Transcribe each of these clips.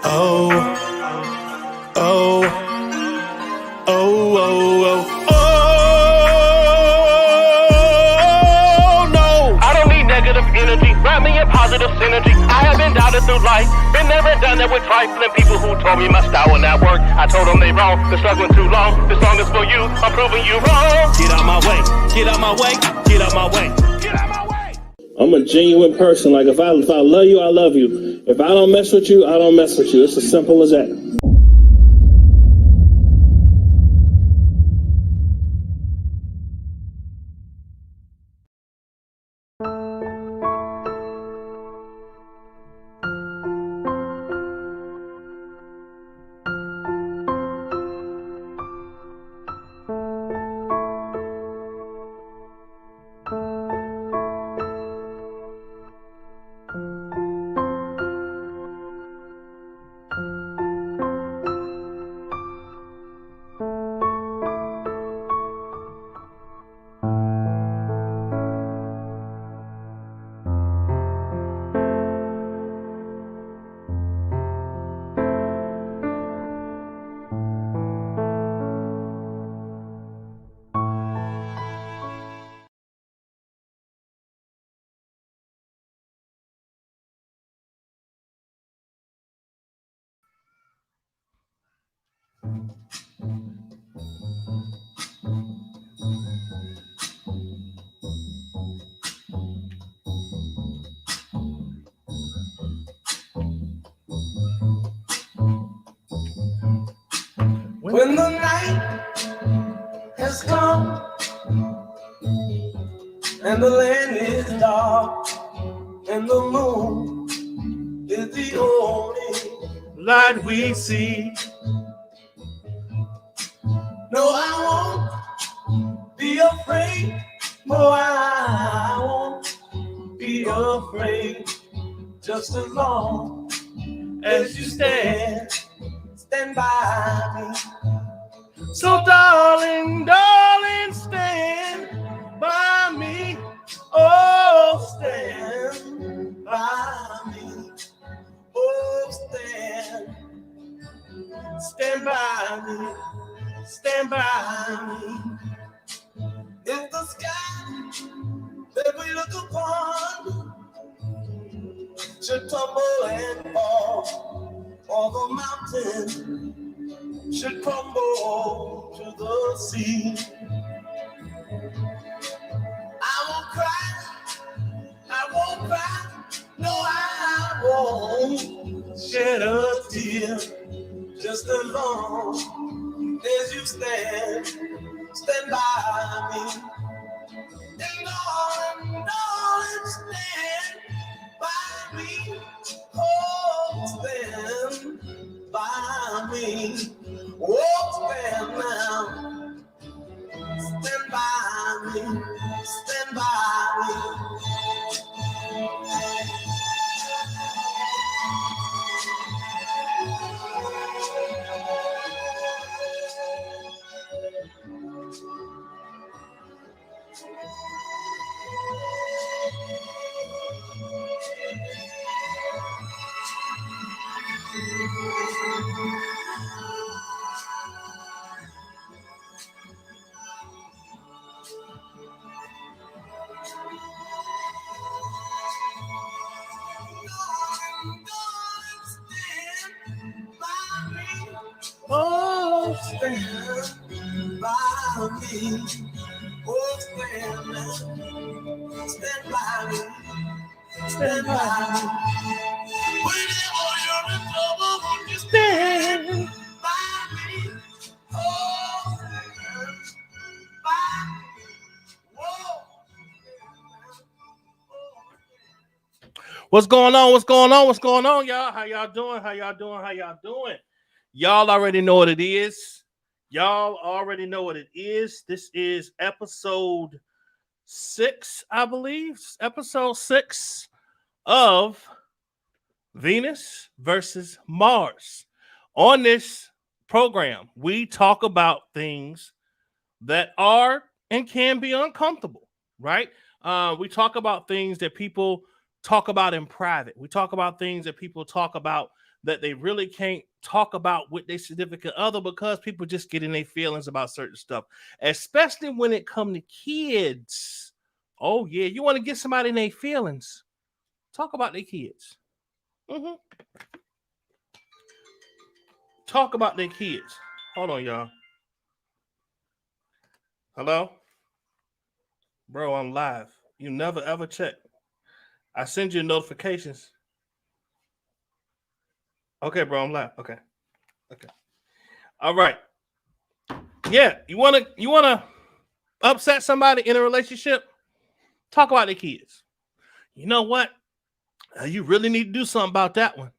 Oh, oh, oh, oh, oh, no. I don't need negative energy, wrap me in positive synergy. I have been doubted through life, been there and done that with trifling people who told me my style will not work. I told them they wrong, been struggling too long. This song is for you, I'm proving you wrong. Get out my way, get out my way, get out my way, get out my way. I'm a genuine person. Like if I love you, I love you. If I don't mess with you, I don't mess with you. It's as simple as that. When the night has come and the land is dark and the moon is the only light we see. No, I won't be afraid. No, I won't be afraid. Just as long as you stand by me. So darling, darling, stand by me. Oh, stand by me. Oh, stand by me. Stand by me. If the sky that we look upon should tumble and fall, or the mountain should crumble to the sea, I won't cry, no, I won't shed a tear, just as long as you stand by me. And darling, stand by me. Oh, stand by me. Oh, stand now. Stand by me. Stand by me. Oh, stand by me. Oh, stand by me. Stand by me. Whenever you're in trouble, won't you stand by me? Oh, stand by me. Whoa. What's going on? What's going on? What's going on, y'all? How y'all doing? How y'all doing? How y'all doing? Y'all already know what it is. Y'all already know what it is. This is episode 6, I believe. Episode 6 of Venus versus Mars. On this program, we talk about things that are and can be uncomfortable, right? We talk about things that people talk about in private. We talk about things that people talk about that they really can't talk about with their significant other because people just get in their feelings about certain stuff, especially when it comes to kids. Oh yeah, you want to get somebody in their feelings, talk about their kids. Mm-hmm. Talk about their kids. Hold on, y'all. Hello? Bro, I'm live. You never ever check. I send you notifications. Okay, bro, I'm live. Okay. All right. Yeah, you wanna upset somebody in a relationship? Talk about their kids. You know what? You really need to do something about that one.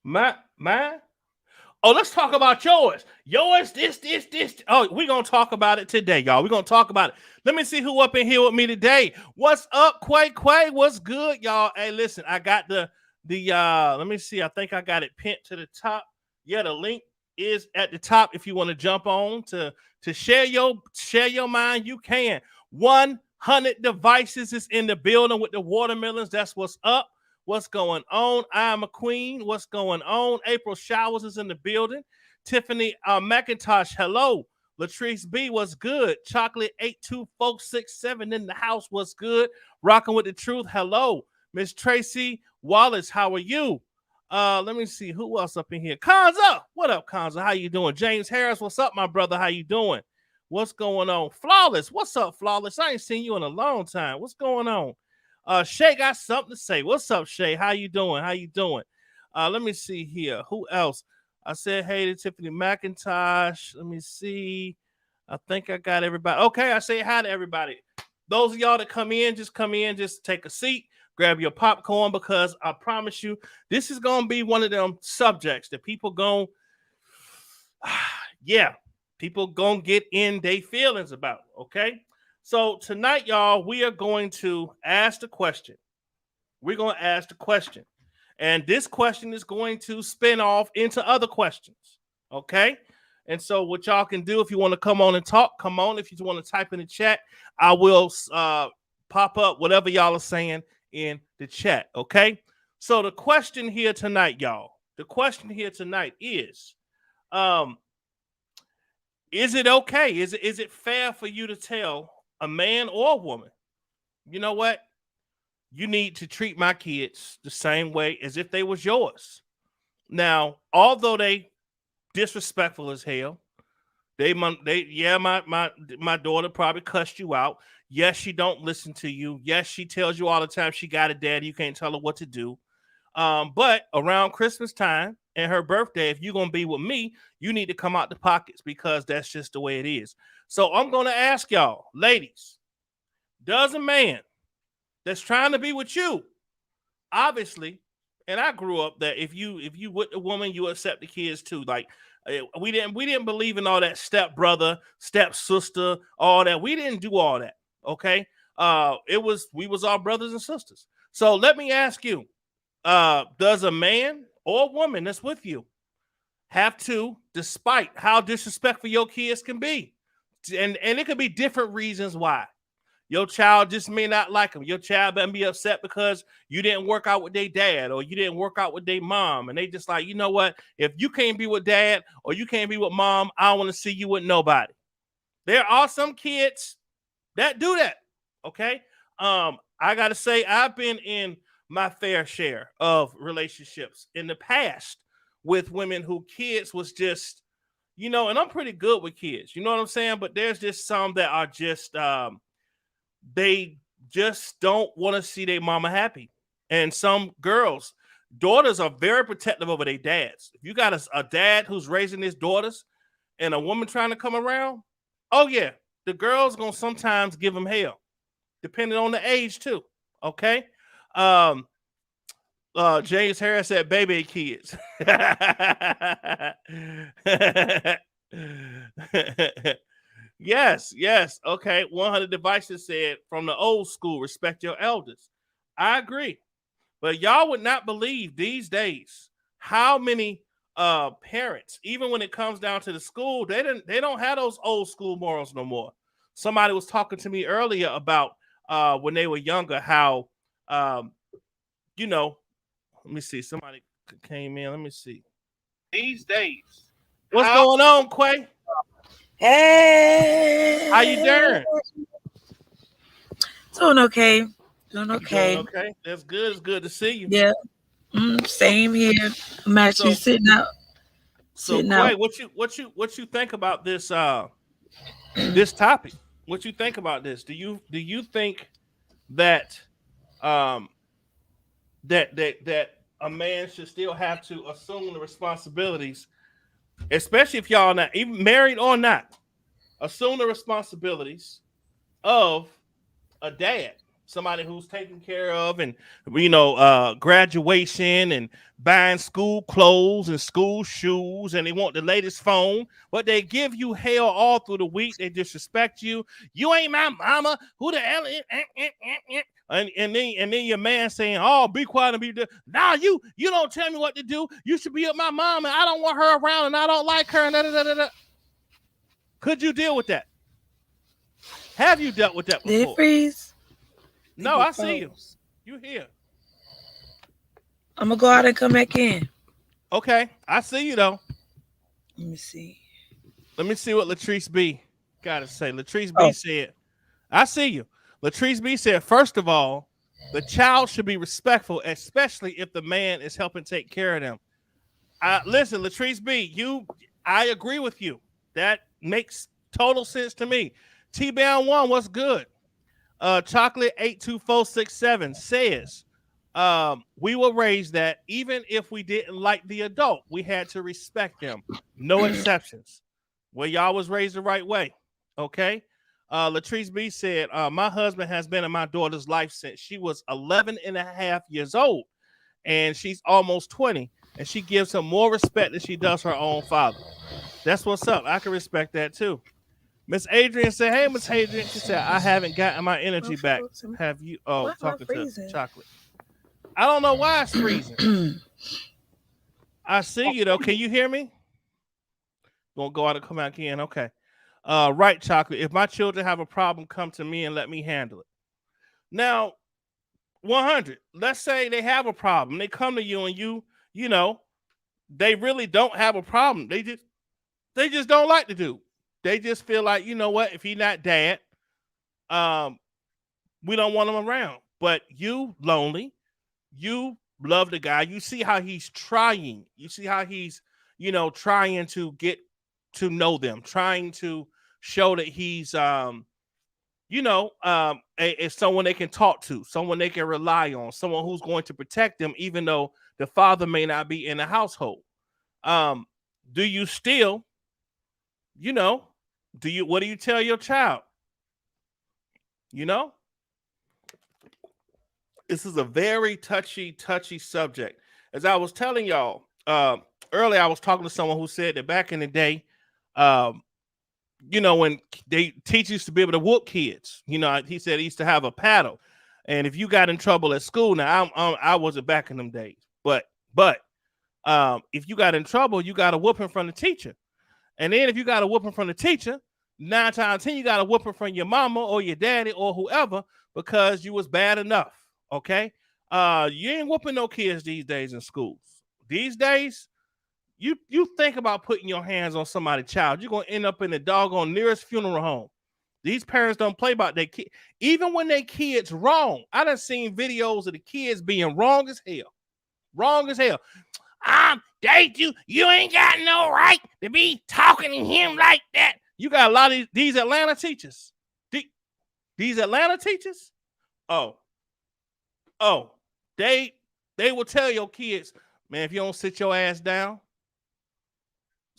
Mine? Oh, let's talk about yours. Yours, this. Oh, we're going to talk about it today, y'all. We're going to talk about it. Let me see who up in here with me today. What's up, Quay? What's good, y'all? Hey, listen, I got the let me see. I think I got it pinned to the top. Yeah, the link is at the top if you want to jump on to share your mind. You can. 100 devices is in the building with the watermelons. That's what's up. What's going on? I'm a queen. What's going on? April Showers is in the building. Tiffany McIntosh, hello. Latrice B, what's good? Chocolate 82467 in the house, what's good? Rocking with the truth, hello. Miss Tracy Wallace, how are you? Let me see who else up in here. Kanza, what up, Kanza? How you doing? James Harris, what's up, my brother? How you doing? What's going on? Flawless, what's up, Flawless? I ain't seen you in a long time. What's going on? Shay got something to say. What's up, Shay? How you doing? Let me see here. Who else? I said hey to Tiffany McIntosh. Let me see. I think I got everybody. Okay, I say hi to everybody. Those of y'all that come in, just take a seat, grab your popcorn, because I promise you, this is gonna be one of them subjects that people gonna get in their feelings about. Okay. So tonight, y'all, we are going to ask the question. And this question is going to spin off into other questions. Okay? And so what y'all can do, if you want to come on and talk, come on. If you want to type in the chat, I will pop up whatever y'all are saying in the chat. Okay? So the question here tonight, y'all, is it okay? Is it fair for you to tell a man or a woman, you know what? You need to treat my kids the same way as if they was yours. Now, although they disrespectful as hell, my daughter probably cussed you out. Yes, she don't listen to you. Yes, she tells you all the time she got a daddy. You can't tell her what to do. But around Christmas time and her birthday, if you're gonna be with me, you need to come out the pockets, because that's just the way it is. So I'm gonna ask y'all, ladies, does a man that's trying to be with you, obviously, and I grew up that if you with the woman, you accept the kids too. Like we didn't believe in all that step brother, step sister, all that. We didn't do all that. Okay. We was our brothers and sisters. So let me ask you, does a man or a woman that's with you have to, despite how disrespectful your kids can be, and it could be different reasons why. Your child just may not like them. Your child may be upset because you didn't work out with their dad, or you didn't work out with their mom. And they just like, you know what? If you can't be with dad or you can't be with mom, I don't want to see you with nobody. There are some kids that do that. Okay. I got to say, I've been in my fair share of relationships in the past with women who kids was just, and I'm pretty good with kids, you know what I'm saying? But there's just some that are just, they just don't want to see their mama happy. And some daughters are very protective over their dads. If you got a dad who's raising his daughters and a woman trying to come around, oh yeah, the girl's gonna sometimes give them hell, depending on the age too. Okay. James Harris said baby kids. Yes. Okay. 100 devices said from the old school, respect your elders. I agree. But y'all would not believe these days how many parents, even when it comes down to the school, they don't have those old school morals no more. Somebody was talking to me earlier about when they were younger, how you know, let me see. Somebody came in. Let me see. These days, what's going on, Quay? Hey, how you doing? Doing okay. Doing okay. That's good. It's good to see you. Yeah. Same here. I'm actually sitting out. So, Quay, what you think about this this topic? What you think about this? Do you think that that a man should still have to assume the responsibilities, especially if y'all not even married or not, assume the responsibilities of a dad, somebody who's taking care of and graduation and buying school clothes and school shoes, and they want the latest phone, but they give you hell all through the week. They disrespect you. You ain't my mama. Who the hell is? And then your man saying, "Oh, be quiet and be." Nah, you don't tell me what to do. You should be with my mom, and I don't want her around, and I don't like her. And da. Could you deal with that? Have you dealt with that before? Did it freeze? No, I see you. You here? I'm gonna go out and come back in. Okay, I see you though. Let me see. Let me see what Latrice B got to say. Latrice B said, "I see you." Latrice B said, first of all, the child should be respectful, especially if the man is helping take care of them. Listen, Latrice B, I agree with you. That makes total sense to me. T-Bound 1, what's good? Chocolate 82467 says, we will raise that even if we didn't like the adult, we had to respect them. No exceptions. Well, y'all was raised the right way. Okay. Latrice B said, my husband has been in my daughter's life since she was 11 and a half years old, and she's almost 20, and she gives him more respect than she does her own father. That's what's up. I can respect that too. Miss Adrian said, hey, Miss Adrian, she said, I haven't gotten my energy back. Have you? Oh, talking to Chocolate. I don't know why it's freezing. I see you though. Can you hear me? Gonna go out and come back in. Okay. Right, Chocolate. If my children have a problem, come to me and let me handle it. Now, 100. Let's say they have a problem. They come to you and you know, they really don't have a problem. They just don't like the dude. They just feel like, you know what, if he's not dad, we don't want him around. But you lonely, you love the guy. You see how he's trying. You see how he's, trying to get to know them, trying to show that he's, someone they can talk to, someone they can rely on, someone who's going to protect them, even though the father may not be in the household. Do you still, what do you tell your child? This is a very touchy subject. As I was telling y'all earlier, I was talking to someone who said that back in the day, when teachers used to be able to whoop kids, he said he used to have a paddle, and if you got in trouble at school, now I wasn't back in them days, but if you got in trouble, you got a whooping from the teacher, and then if you got a whooping from the teacher, 9 times 10 you got a whooping from your mama or your daddy or whoever because you was bad enough. Okay, you ain't whooping no kids these days in schools. These days, you think about putting your hands on somebody's child, you're gonna end up in the doggone nearest funeral home. These parents don't play about their kid, even when their kids wrong. I done seen videos of the kids being wrong as hell. Date you. You ain't got no right to be talking to him like that. You got a lot of these Atlanta teachers. These Atlanta teachers. Oh, they will tell your kids, man, if you don't sit your ass down,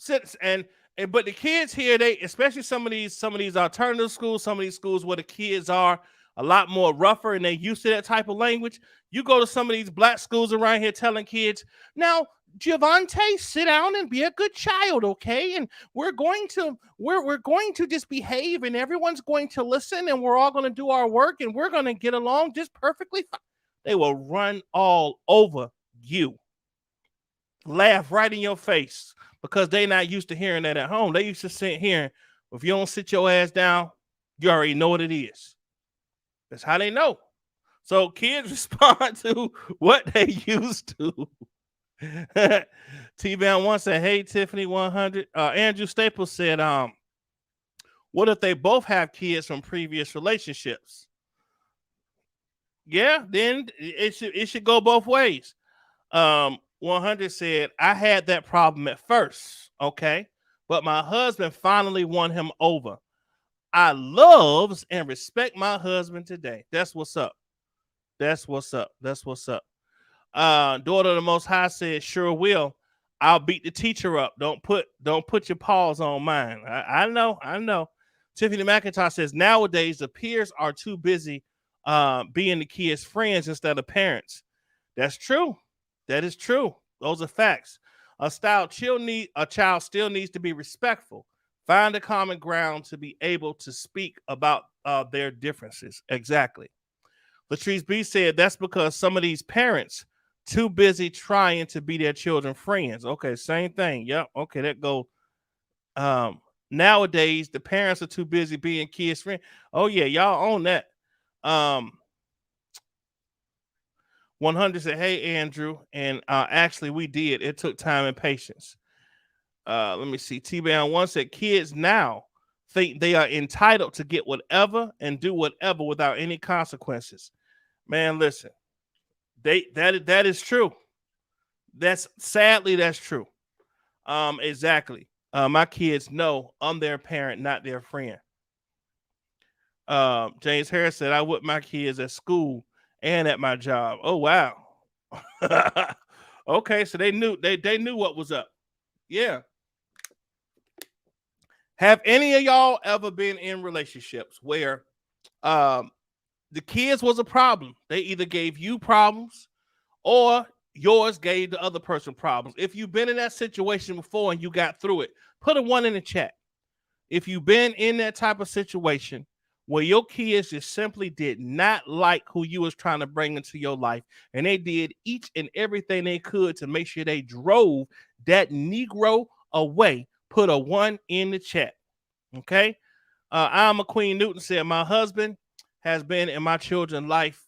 but the kids here, they, especially some of these alternative schools, some of these schools where the kids are a lot more rougher and they used to that type of language. You go to some of these black schools around here telling kids, now, Javante, sit down and be a good child, okay? And we're going to just behave, and everyone's going to listen, and we're all going to do our work, and we're going to get along just perfectly fine. They will run all over you, laugh right in your face, because they're not used to hearing that at home. They used to sit here, if you don't sit your ass down, you already know what it is. That's how they know. So kids respond to what they used to. T-Bound 1 said, hey, Tiffany 100. Andrew Staples said, what if they both have kids from previous relationships? Yeah, then it should go both ways. 100 said, I had that problem at first, okay, but my husband finally won him over. I loves and respect my husband today. That's what's up. That's what's up. That's what's up. Daughter of the Most High said, sure will. I'll beat the teacher up. Don't put your paws on mine. I know. Tiffany McIntosh says, nowadays the peers are too busy being the kids' friends instead of parents. That's true. That is true. Those are facts. A child still needs to be respectful. Find a common ground to be able to speak about their differences. Exactly. Latrice B said that's because some of these parents too busy trying to be their children's friends. Okay, same thing. Yep. Okay, that go. Nowadays the parents are too busy being kids' friends. Oh yeah, y'all own that. 100 said, hey, Andrew. And actually, we did. It took time and patience. Let me see. T-Bound 1 said, kids now think they are entitled to get whatever and do whatever without any consequences. Man, listen. That is true. That's true. Exactly. My kids know I'm their parent, not their friend. James Harris said, I whip my kids at school and at my job. Oh wow. Okay, so they knew what was up. Yeah. Have any of y'all ever been in relationships where the kids was a problem? They either gave you problems or yours gave the other person problems. If you've been in that situation before and you got through it, put a 1 in the chat. If you've been in that type of situation where your kids just simply did not like who you was trying to bring into your life, and they did each and everything they could to make sure they drove that Negro away, put a 1 in the chat. Okay. I'm a Queen Newton said, my husband has been in my children's life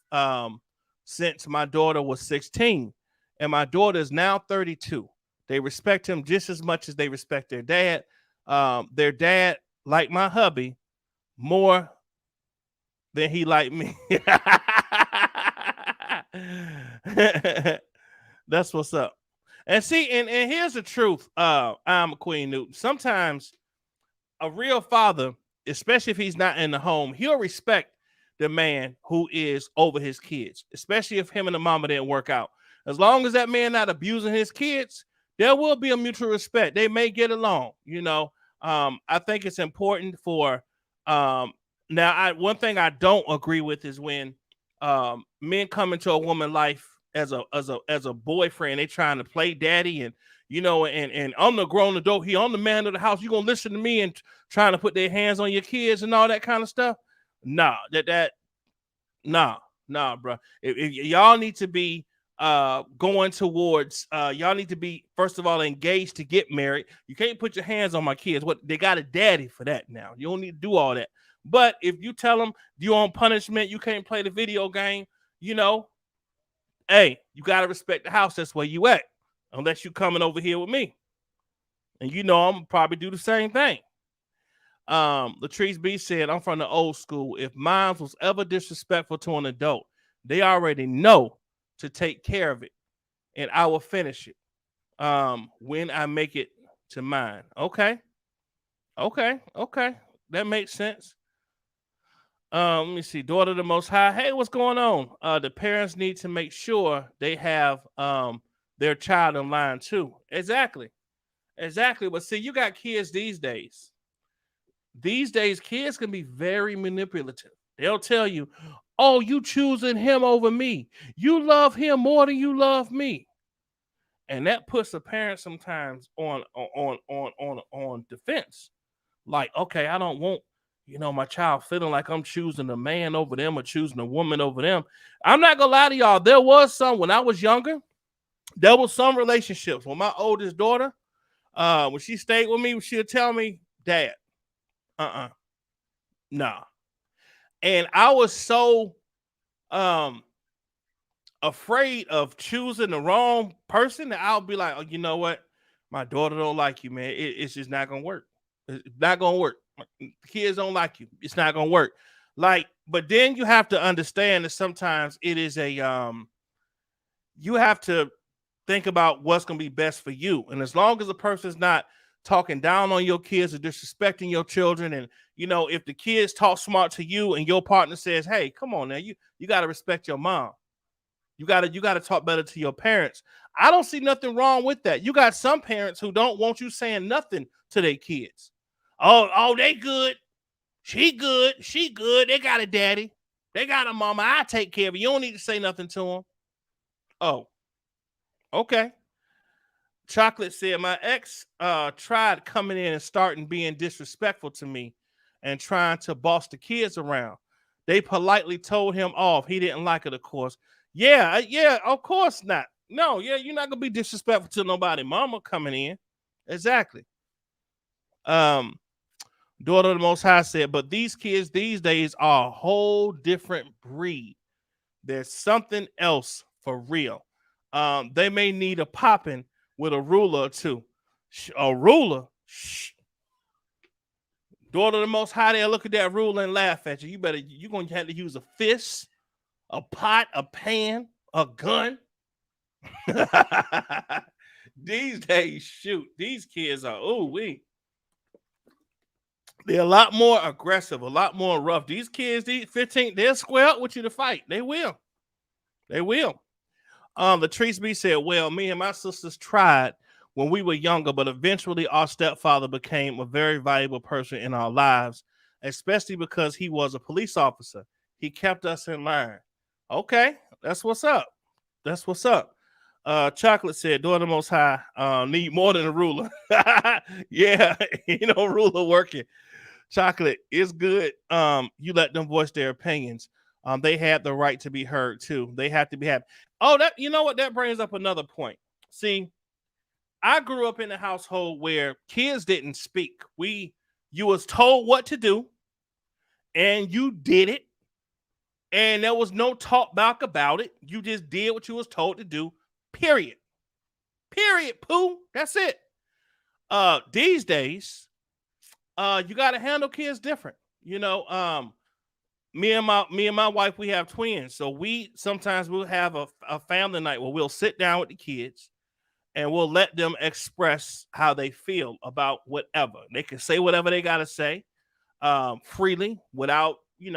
since my daughter was 16, and my daughter is now 32. They respect him just as much as they respect their dad. Their dad, like my hubby, more than he liked me. That's what's up. And see, and here's the truth. I'm a Queen Newton. Sometimes a real father, especially if he's not in the home, he'll respect the man who is over his kids, especially if him and the mama didn't work out. As long as that man not abusing his kids, there will be a mutual respect. They may get along, you know. I think it's important for one thing I don't agree with is when men come into a woman's life as a boyfriend. They trying to play daddy, and you know, and I'm the grown adult here, I'm the man of the house. You gonna listen to me and trying to put their hands on your kids and all that kind of stuff? Nah, nah, bro. If y'all need to be going towards y'all need to be first of all engaged to get married. You can't put your hands on my kids. What they got a daddy for that now. You don't need to do all that. But if you tell them you on punishment, you can't play the video game, you know, hey, you gotta respect the house. That's where you at, unless you coming over here with me. And you know I'm gonna probably do the same thing. Latrice B said, I'm from the old school. If mine was ever disrespectful to an adult, they already know to take care of it, and I will finish it when I make it to mine. Okay, that makes sense. Let me see. Daughter of the Most High. Hey, what's going on? The parents need to make sure they have their child in line too. Exactly. But see, you got kids these days. These days, kids can be very manipulative. They'll tell you, oh, you choosing him over me. You love him more than you love me. And that puts the parent sometimes on defense. Like, okay, I don't want, you know, my child feeling like I'm choosing a man over them or choosing a woman over them. I'm not gonna lie to y'all. There was some when I was younger. There was some relationships. When my oldest daughter, when she stayed with me, she'll tell me, Dad, nah. And I was so afraid of choosing the wrong person, that I'll be like, oh, you know what? My daughter don't like you, man. It's just not gonna work. It's not gonna work. The kids don't like you. It's not gonna work. Like, but then you have to understand that sometimes it is a you have to think about what's gonna be best for you. And as long as the person's not talking down on your kids or disrespecting your children, and if the kids talk smart to you and your partner says, hey, come on now, you got to respect your mom. You got to talk better to your parents. I don't see nothing wrong with that. You got some parents who don't want you saying nothing to their kids. Oh, they good. She good. She good. They got a daddy. They got a mama. I take care of you. You don't need to say nothing to them. Oh, okay. Chocolate said, my ex tried coming in and starting being disrespectful to me and trying to boss the kids around. They politely told him off. He didn't like it, of course. Yeah, of course not. No, you're not going to be disrespectful to nobody. Mama coming in. Exactly. Daughter of the Most High said, but these kids these days are a whole different breed. There's something else for real. They may need a popping with a ruler or two. A ruler? Shh. Daughter of the Most High, they'll look at that ruler and laugh at you. You're going to have to use a fist, a pot, a pan, a gun. These days, shoot, these kids are, they're a lot more aggressive, a lot more rough. These kids, these 15, they'll square up with you to fight. They will. They will. Latrice B said, well, me and my sisters tried when we were younger, but eventually our stepfather became a very valuable person in our lives, especially because he was a police officer. He kept us in line. Okay, that's what's up. That's what's up. Chocolate said, daughter Most High, need more than a ruler. Yeah, ruler working. Chocolate is good. You let them voice their opinions. They have the right to be heard too. They have to be happy. Oh, that brings up another point. See, I grew up in a household where kids didn't speak. You was told what to do, and you did it, and there was no talk back about it. You just did what you was told to do. Period. Pooh. That's it. These days, you got to handle kids different. Me and my wife, we have twins, so sometimes we'll have a family night where we'll sit down with the kids and we'll let them express how they feel about whatever. They can say whatever they got to say freely without, they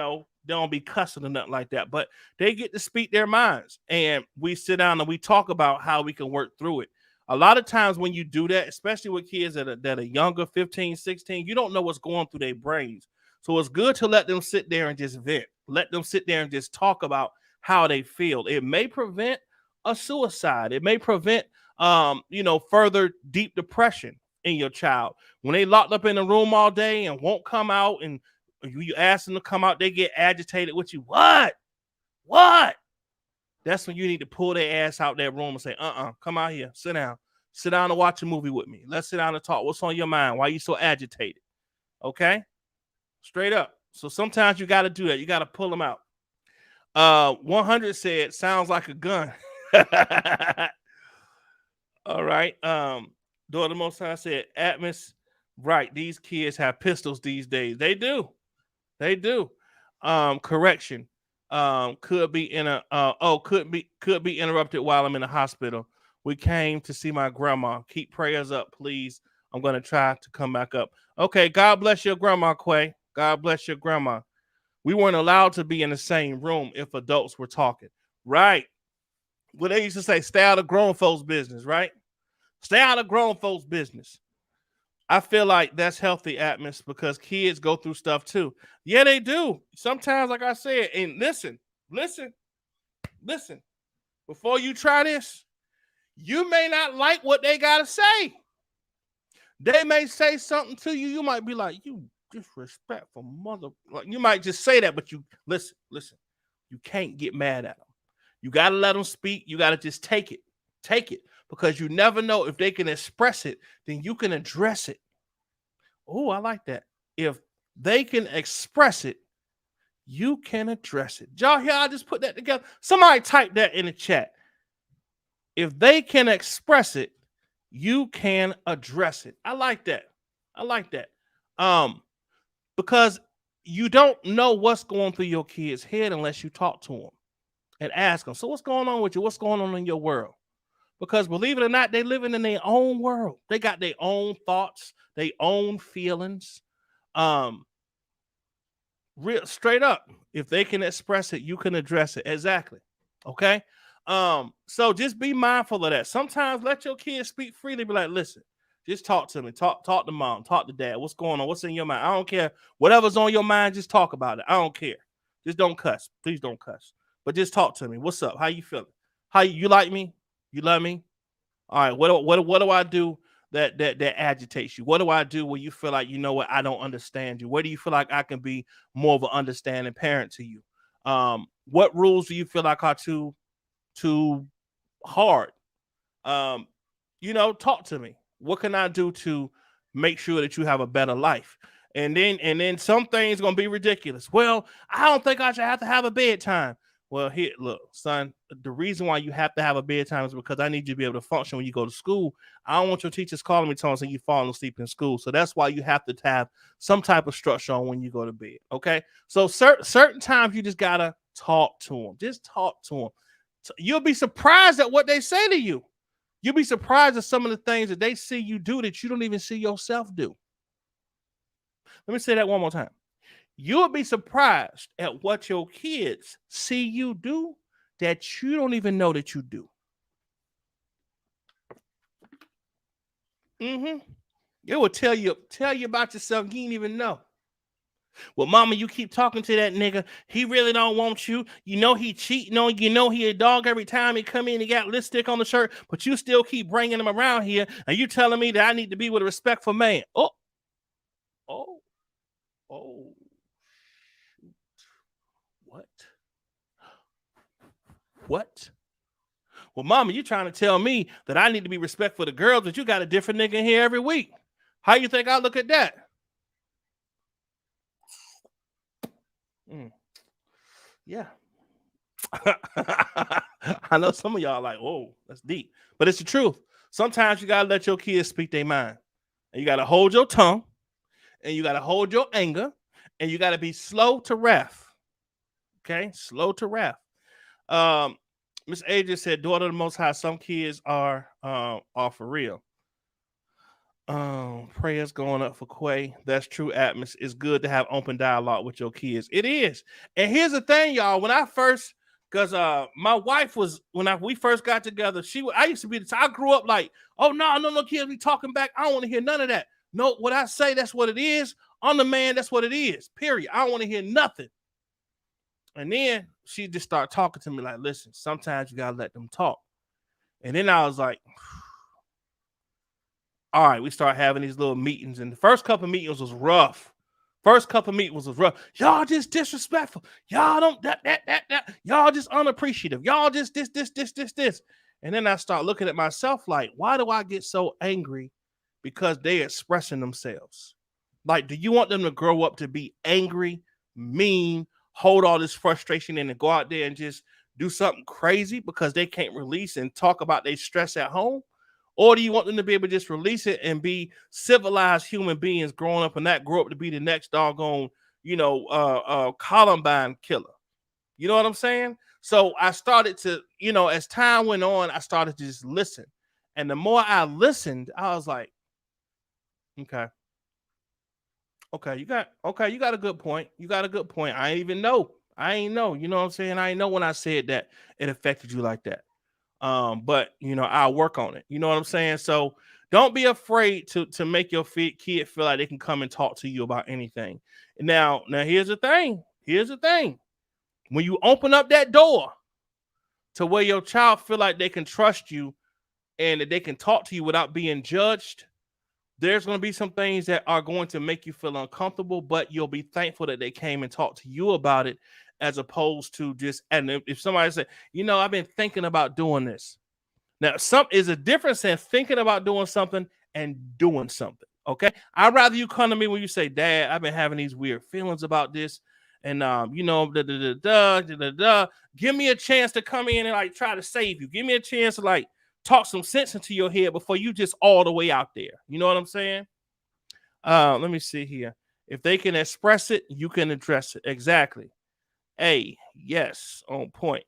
don't be cussing or nothing like that, but they get to speak their minds, and we sit down and we talk about how we can work through it. A lot of times when you do that, especially with kids that are younger, 15, 16, you don't know what's going through their brains. So it's good to let them sit there and just vent. Let them sit there and just talk about how they feel. It may prevent a suicide. It may prevent, further deep depression in your child. When they locked up in the room all day and won't come out, and you ask them to come out, they get agitated with you. What? That's when you need to pull their ass out that room and say, come out here, sit down and watch a movie with me. Let's sit down and talk. What's on your mind? Why are you so agitated? Okay? Straight up. So sometimes you got to do that. You got to pull them out. 100 said, sounds like a gun. All right. Daughter Most High said, Atmos, right. These kids have pistols these days. They do. Correction. Could be interrupted while I'm in the hospital. We came to see my grandma. Keep prayers up, please. I'm going to try to come back up. Okay. God bless your grandma, Quay. God bless your grandma. We weren't allowed to be in the same room if adults were talking. Right. Well, they used to say, stay out of grown folks' business, right? Stay out of grown folks' business. I feel like that's healthy, Atmos, because kids go through stuff too. Yeah, they do. Sometimes, like I said, and listen. Before you try this, you may not like what they got to say. They may say something to you. You might be like, you disrespectful mother. Like, you might just say that, but you listen. You can't get mad at them. You got to let them speak. You got to just take it, because you never know if they can express it, then you can address it. Oh, I like that. If they can express it, you can address it. Y'all hear? I just put that together. Somebody type that in the chat. If they can express it, you can address it. I like that. I like that. Because you don't know what's going through your kid's head unless you talk to them and ask them. So what's going on with you? What's going on in your world? Because believe it or not, they living in their own world. They got their own thoughts, their own feelings. Real straight up, if they can express it, you can address it. Exactly. Okay. So just be mindful of that. Sometimes let your kids speak freely. Be like, listen, just talk to me. Talk to mom. Talk to dad. What's going on? What's in your mind? I don't care. Whatever's on your mind, just talk about it. I don't care. Just don't cuss. Please don't cuss. But just talk to me. What's up? How you feeling? How you like me? You love me? All right. What do I do that agitates you? What do I do where you feel like, you know what, I don't understand you? Where do you feel like I can be more of an understanding parent to you? What rules do you feel like are too hard? Talk to me. What can I do to make sure that you have a better life? And then some things gonna be ridiculous. Well, I don't think I should have to have a bedtime. Well, here, look, son, the reason why you have to have a bedtime is because I need you to be able to function when you go to school. I don't want your teachers calling me telling me you falling asleep in school. So that's why you have to have some type of structure on when you go to bed. Okay. So certain times you just gotta talk to them. Just talk to them. You'll be surprised at what they say to you. You'll be surprised at some of the things that they see you do that you don't even see yourself do. Let me say that one more time. You'll be surprised at what your kids see you do that you don't even know that you do. It will tell you about yourself. You didn't even know. Well, mama, you keep talking to that nigga. He really don't want you. You know he cheating on you. You know he a dog every time he come in. He got lipstick on the shirt, but you still keep bringing him around here. And you telling me that I need to be with a respectful man. Oh. What? Well, mama, you trying to tell me that I need to be respectful to girls, but you got a different nigga in here every week. How you think I look at that? Yeah. I know some of y'all like, oh, that's deep. But it's the truth. Sometimes you got to let your kids speak their mind. And you got to hold your tongue. And you got to hold your anger. And you got to be slow to wrath. Okay? Slow to wrath. Miss Adrian said, daughter of the Most High, some kids are for real. Prayers going up for Quay. That's true, Atmos. It's good to have open dialogue with your kids. It is. And here's the thing, y'all. When I first, because my wife was, we first got together, I used to be, I grew up like, oh, no, kids be talking back. I don't want to hear none of that. No, what I say, that's what it is. I'm the man, that's what it is. Period. I don't want to hear nothing. And then she just started talking to me like, listen, sometimes you got to let them talk. And then I was like, all right, we start having these little meetings. And the first couple of meetings was rough. Y'all just disrespectful. Y'all don't that. Y'all just unappreciative. Y'all just this. And then I start looking at myself like, why do I get so angry? Because they expressing themselves. Like, do you want them to grow up to be angry, mean, hold all this frustration in and go out there and just do something crazy because they can't release and talk about their stress at home? Or do you want them to be able to just release it and be civilized human beings growing up and not grow up to be the next doggone, Columbine killer? You know what I'm saying? So I started to, as time went on, I started to just listen. And the more I listened, I was like, okay, you got a good point. I ain't know. You know what I'm saying? I ain't know when I said that it affected you like that. But I'll work on it. You know what I'm saying? So don't be afraid to make your kid feel like they can come and talk to you about anything. Now here's the thing. When you open up that door to where your child feel like they can trust you and that they can talk to you without being judged, there's going to be some things that are going to make you feel uncomfortable, but you'll be thankful that they came and talked to you about it, as opposed to just, and if somebody said, I've been thinking about doing this. Now, is a difference in thinking about doing something and doing something. Okay. I'd rather you come to me when you say, Dad, I've been having these weird feelings about this. and give me a chance to come in and like try to save you. Give me a chance to like talk some sense into your head before you just all the way out there. You know what I'm saying? Let me see here. If they can express it, you can address it. Exactly. Yes, on point.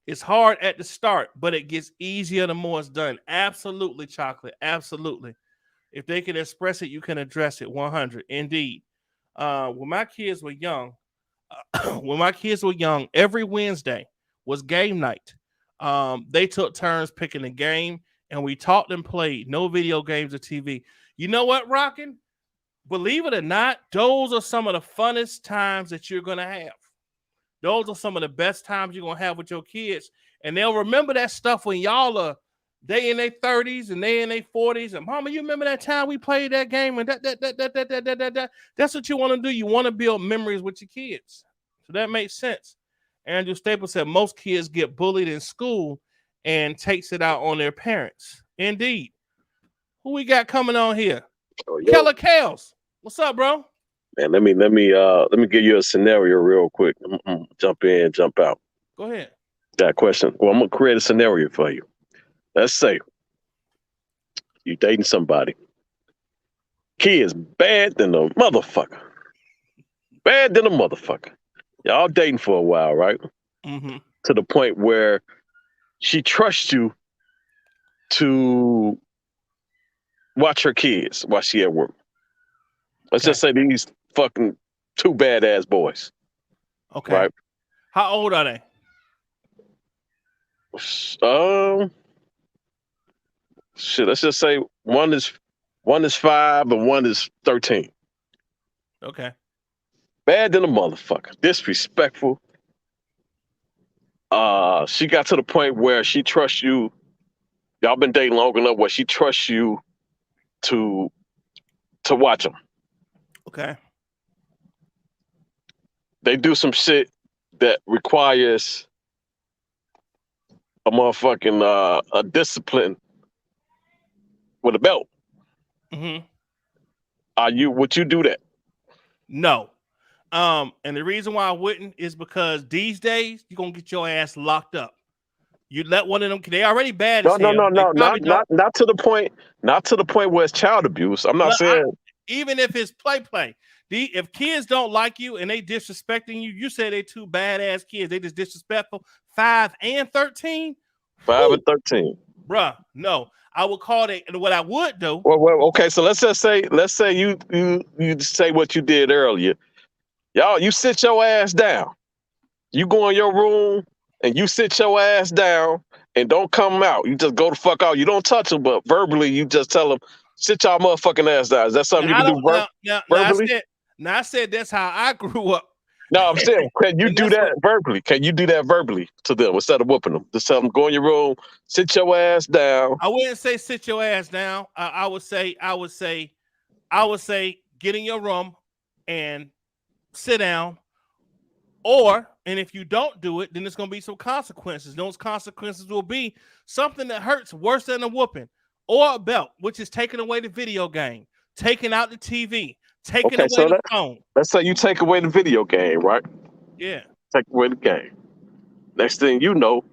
It's hard at the start, but it gets easier the more it's done. Absolutely, Chocolate. Absolutely. If they can express it, you can address it. 100. Indeed. When my kids were young, every Wednesday was game night. They took turns picking a game, and we talked and played. No video games or TV. You know what, Rockin'? Believe it or not, those are some of the funnest times that you're going to have. Those are some of the best times you're going to have with your kids. And they'll remember that stuff when y'all are, they in their 30s and they in their 40s. And Mama, you remember that time we played that game? And that's what you want to do. You want to build memories with your kids. So that makes sense. Andrew Staples said most kids get bullied in school and takes it out on their parents. Indeed. Who we got coming on here? Keller Kales. What's up, bro? Man, let me give you a scenario real quick. Jump in, jump out. Go ahead. Got a question. Well, I'm gonna create a scenario for you. Let's say you dating somebody. Kids bad than a motherfucker. Bad than a motherfucker. Y'all dating for a while, right? Mm-hmm. To the point where she trusts you to watch her kids while she at work. Let's just say these fucking two badass boys. Okay. Right? How old are they? Shit, let's just say one is 5 and one is 13. Okay. Bad than a motherfucker. Disrespectful. She got to the point where she trusts you. Y'all been dating long enough where she trusts you to watch them. Okay. They do some shit that requires a motherfucking a discipline with a belt. Mm-hmm. Would you do that? No. And the reason why I wouldn't is because these days you're gonna get your ass locked up. You let one of them, they already bad as hell. No, not to the point, where it's child abuse. I'm not saying even if it's play. If kids don't like you and they disrespecting you, you say they two badass kids, they just disrespectful. 5 and 13? 5 and 13. Bruh, no. I would call it, and what I would do. Well, okay, so let's say you say what you did earlier. Y'all, you sit your ass down. You go in your room and you sit your ass down and don't come out. You just go the fuck out. You don't touch them, but verbally you just tell them, sit y'all motherfucking ass down. Is that something you can do verbally? I said that's how I grew up. No, I'm saying, can you do that verbally? Can you do that verbally to them instead of whooping them? Just tell them, go in your room, sit your ass down. I wouldn't say sit your ass down. I would say, get in your room and sit down. And if you don't do it, then there's going to be some consequences. Those consequences will be something that hurts worse than a whooping, or a belt, which is taking away the video game, taking out the TV, taking away the phone. Let's say you take away the video game, right? Yeah. Take away the game. Next thing you know,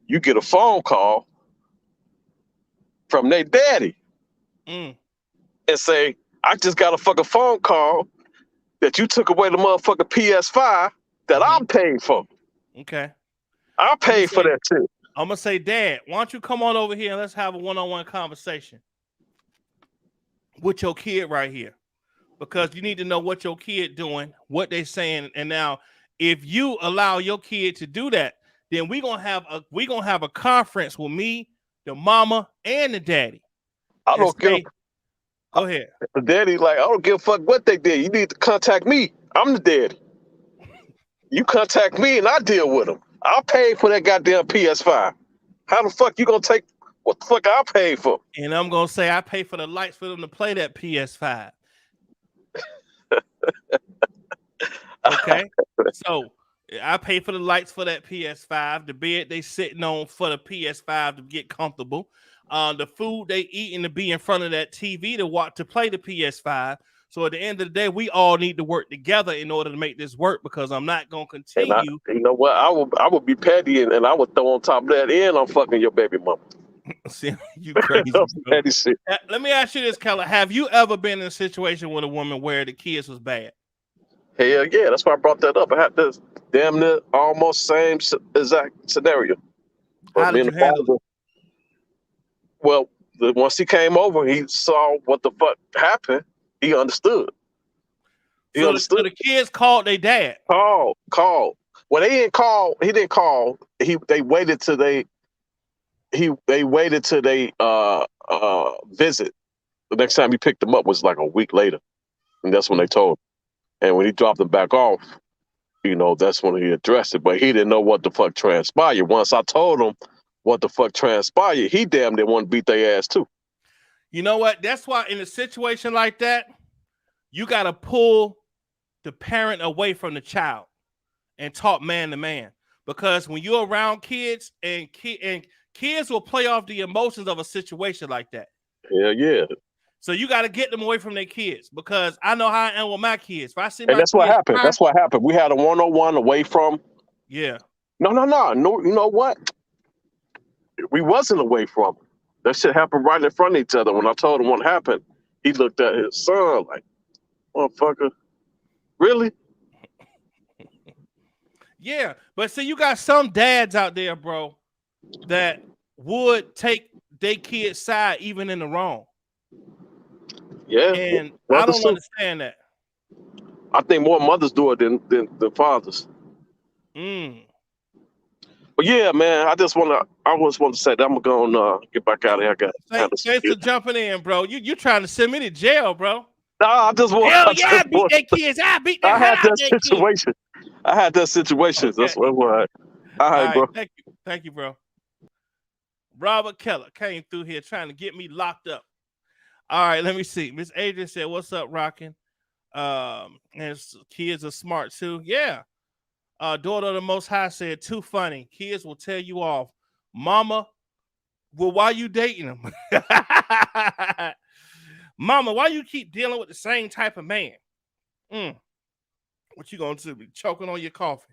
you get a phone call from their daddy and say, I just got a fucking phone call that you took away the motherfucking PS5 that I'm paying for. Okay. I paid for that too. I'm going to say, Dad, why don't you come on over here and let's have a one-on-one conversation with your kid right here. Because you need to know what your kid doing, what they saying. And now, if you allow your kid to do that, then we're gonna have a conference with me, the mama, and the daddy. I don't give. Go ahead. The daddy, like, I don't give a fuck what they did. You need to contact me. I'm the daddy. You contact me and I deal with them. I'll pay for that goddamn PS5. How the fuck you gonna take what the fuck I paid for? And I'm gonna say I pay for the lights for them to play that PS5. Okay, so I pay for the lights for that PS5, the bed they sitting on for the PS5 to get comfortable, the food they eating to be in front of that TV to play the PS5. So at the end of the day, we all need to work together in order to make this work, because I'm not going to And continue. you know what? I would be petty and I would throw on top of that, and I'm fucking your baby mama. See, you crazy, That's bro. petty shit. Let me ask you this, Keller. Have you ever been in a situation with a woman where the kids was bad? Hell yeah, that's why I brought that up. I had this damn near almost same exact scenario. But How me did and you the handle it? father, well, once he came over, he saw what the fuck happened. He understood. So the kids called their dad. Called. Well, they didn't call. He didn't call. They waited till they visit. The next time he picked them up was like a week later, and that's when they told him. And when he dropped them back off, you know, that's when he addressed it. But he didn't know what the fuck transpired. Once I told him what the fuck transpired, he damn near wanted to beat their ass too. You know what? That's why in a situation like that, you got to pull the parent away from the child and talk man to man. Because when you're around kids and kids will play off the emotions of a situation like that. Hell yeah. So you got to get them away from their kids, because I know how I am with my kids. If I see And that's what happened. That's what happened. We had a 101 away from. Yeah. No. You know what? We wasn't away from him. That shit happened right in front of each other. When I told him what happened, he looked at his son like, motherfucker, really? Yeah. But see, you got some dads out there, bro, that would take their kid's side even in the wrong. Yeah. And I don't understand that. I think more mothers do it than fathers. But yeah, man, I just want to say that I'm gonna get back out of here. Thanks for jumping in, bro. You trying to send me to jail, bro? No, I just want. Hell yeah, I beat their kids. I beat their I had that situation. I had that situation. Okay. That's what it was. All right, bro. Thank you, bro. Robert Keller came through here trying to get me locked up. All right, let me see. Miss Adrian said, "What's up, rocking?" And kids are smart too. Yeah. Daughter of the Most High said, "Too funny. Kids will tell you off. Mama, well, why you dating him? Mama, why you keep dealing with the same type of man? What you gonna do? Be choking on your coffee?"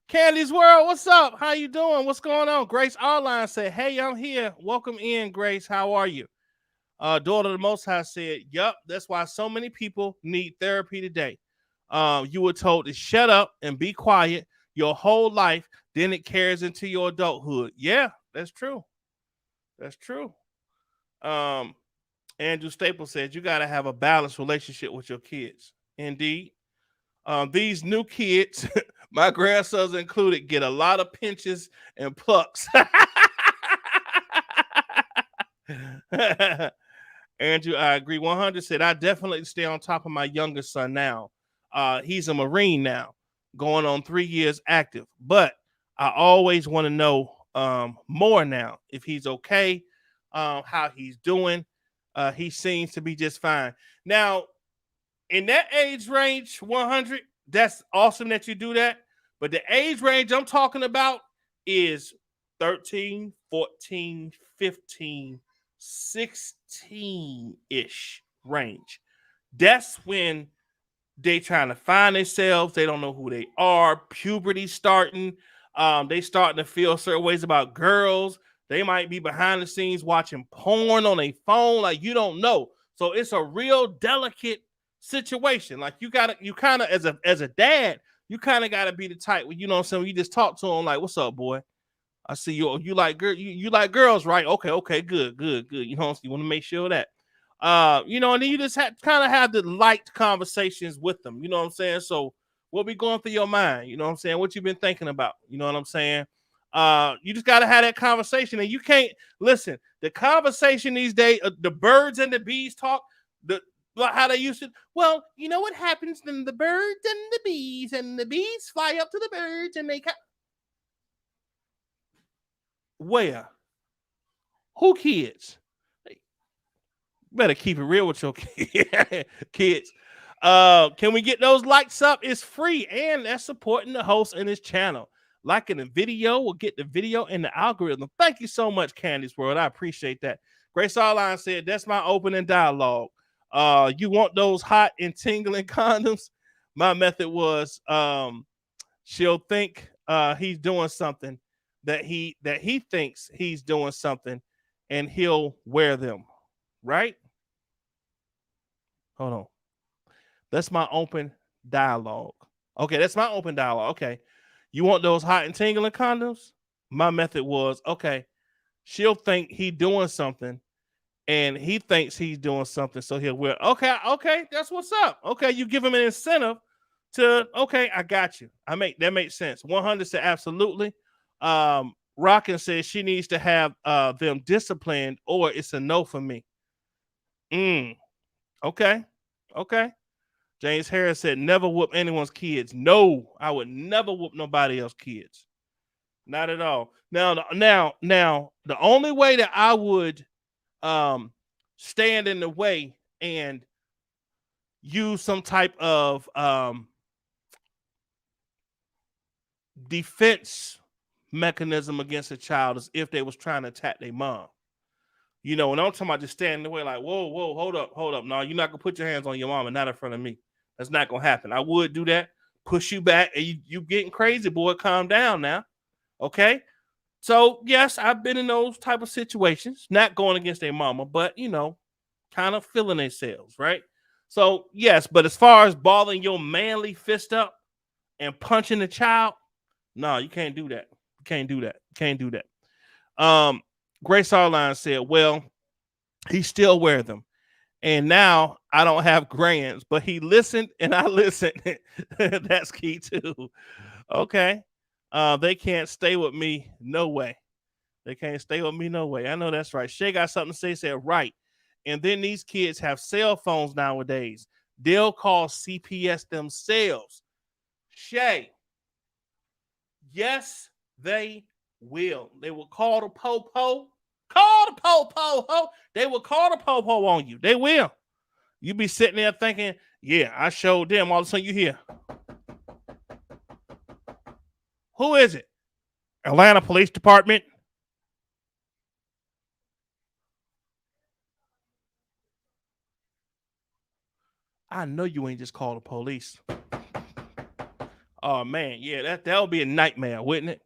Candy's World, what's up? How you doing? What's going on? Grace Arline said, "Hey, I'm here. Welcome in, Grace. How are you?" Daughter of the Most High said, "Yup, that's why so many people need therapy today. You were told to shut up and be quiet your whole life, then it carries into your adulthood." Yeah, that's true. That's true. Andrew Staples said, "You got to have a balanced relationship with your kids." Indeed. These new kids, my grandsons included, get a lot of pinches and plucks. Andrew, I agree 100. Said, "I definitely stay on top of my youngest son now. He's a Marine now, going on 3 years active. But I always want to know more now, if he's okay, how he's doing. He seems to be just fine." Now, in that age range, 100, that's awesome that you do that. But the age range I'm talking about is 13, 14, 15, 16-ish range. That's when they trying to find themselves. They don't know who they are. Puberty starting. They starting to feel certain ways about girls. They might be behind the scenes watching porn on a phone. Like, you don't know. So it's a real delicate situation. Like, you kind of as a dad, you kind of gotta be the type where, you know what I'm saying, you just talk to them like, "What's up, boy? I see you like you like girls, right? Okay, good. You know, you want to make sure of that. And then you just kind of have the light conversations with them, you know what I'm saying? So what be going through your mind, you know what I'm saying? What you been thinking about, you know what I'm saying? You just got to have that conversation, and you can't listen. The conversation these days, the birds and the bees talk, how they used to. Well, you know what happens then? The birds and the bees fly up to the birds and they where? Who kids? Better keep it real with your kids. Can we get those likes up? It's free, and that's supporting the host and his channel. Liking the video will get the video in the algorithm. Thank you so much, Candy's World. I appreciate that. Grace Arline said, "That's my opening dialogue. You want those hot and tingling condoms? My method was she'll think he's doing something that he thinks he's doing something, and he'll wear them. Right? Hold on. That's my open dialogue. Okay, that's my open dialogue. Okay. You want those hot and tingling condoms? My method was, okay, she'll think he doing something and he thinks he's doing something, so he'll wear. Okay, that's what's up. Okay, you give him an incentive to, okay, I got you. That makes sense. 100 said absolutely. Rockin says she needs to have them disciplined or it's a no for me. Okay. James Harris said, never whoop anyone's kids. No, I would never whoop nobody else's kids. Not at all. Now, the only way that I would stand in the way and use some type of defense mechanism against a child is if they was trying to attack their mom. You know, and I'm talking about just standing in the way like, whoa, hold up. No, you're not going to put your hands on your mom and not in front of me. That's not going to happen. I would do that, push you back, and you getting crazy, boy. Calm down now. Okay? So, yes, I've been in those type of situations, not going against their mama, but, you know, kind of feeling themselves, right? So, yes, but as far as balling your manly fist up and punching the child, no, you can't do that. Can't do that. Grace Arline said, well, he still wear them. And now I don't have grands, but he listened and I listened. That's key too. Okay. They can't stay with me. No way. They can't stay with me. No way. I know that's right. Shay got something to say, said, right. And then these kids have cell phones nowadays. They'll call CPS themselves. Shay. Yes, they will. They will call the po-po. Call the po-po. They will call the po-po on you. They will. You be sitting there thinking, yeah, I showed them. All of a sudden you hear, who is it? Atlanta Police Department. I know you ain't just called the police. Oh man, yeah, that would be a nightmare, wouldn't it?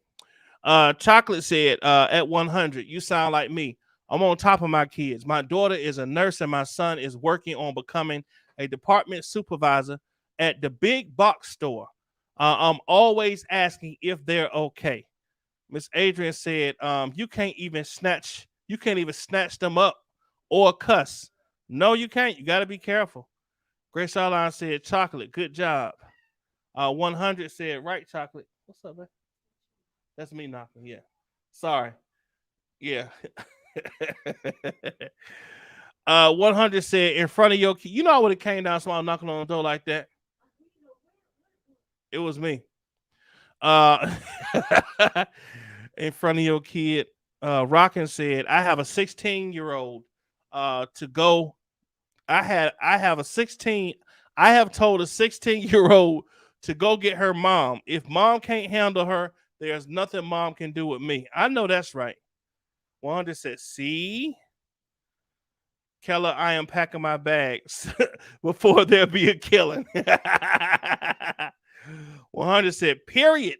Chocolate said, at 100, you sound like me. I'm on top of my kids. My daughter is a nurse and my son is working on becoming a department supervisor at the big box store. I'm always asking if they're okay. Miss Adrian said, you can't even snatch them up or cuss. No, you can't. You got to be careful. Grace Arline said, Chocolate, good job. 100 said, right, Chocolate. What's up, man? That's me knocking. Yeah. Sorry. Yeah. 100 said, in front of your kid. You know I would have came down small knocking on the door like that. It was me. In front of your kid. Rockin said, I have a 16-year-old to go. I have told a 16-year-old to go get her mom. If mom can't handle her, there's nothing mom can do with me. I know that's right. 100 said, see? Keller, I am packing my bags before there be a killing. 100 said, period.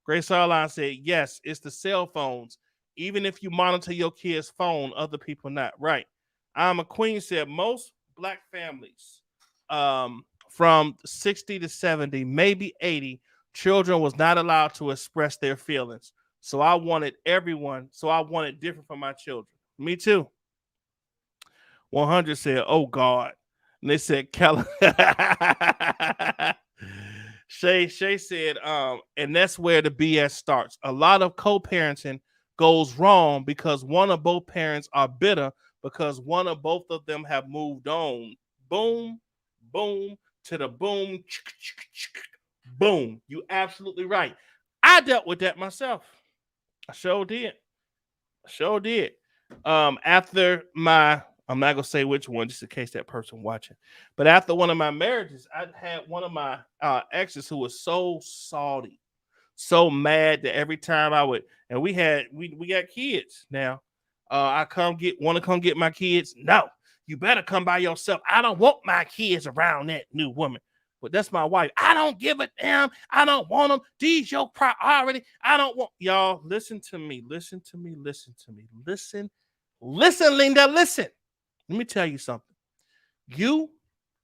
Grace Arline said, yes, it's the cell phones. Even if you monitor your kid's phone, other people not. Right. I'm a Queen said, most black families from 60 to 70, maybe 80, children was not allowed to express their feelings. So I wanted different for my children. Me too. 100 said, oh God. And they said, Keller. Shay said, and that's where the BS starts. A lot of co-parenting goes wrong because one of both parents are bitter because one of both of them have moved on. Boom, boom, to the boom, boom. You absolutely right. I dealt with that myself. I sure did. After my, I'm not gonna say which one, just in case that person watching. But after one of my marriages, I had one of my exes who was so salty, so mad that every time I would, and we got kids now. I want to come get my kids. No, You better come by yourself. I don't want my kids around that new woman. But that's my wife. I don't give a damn. I don't want them. These your priority. I don't want y'all. Listen to me. Listen to me. Listen to me. Listen, Linda. Listen. Let me tell you something. You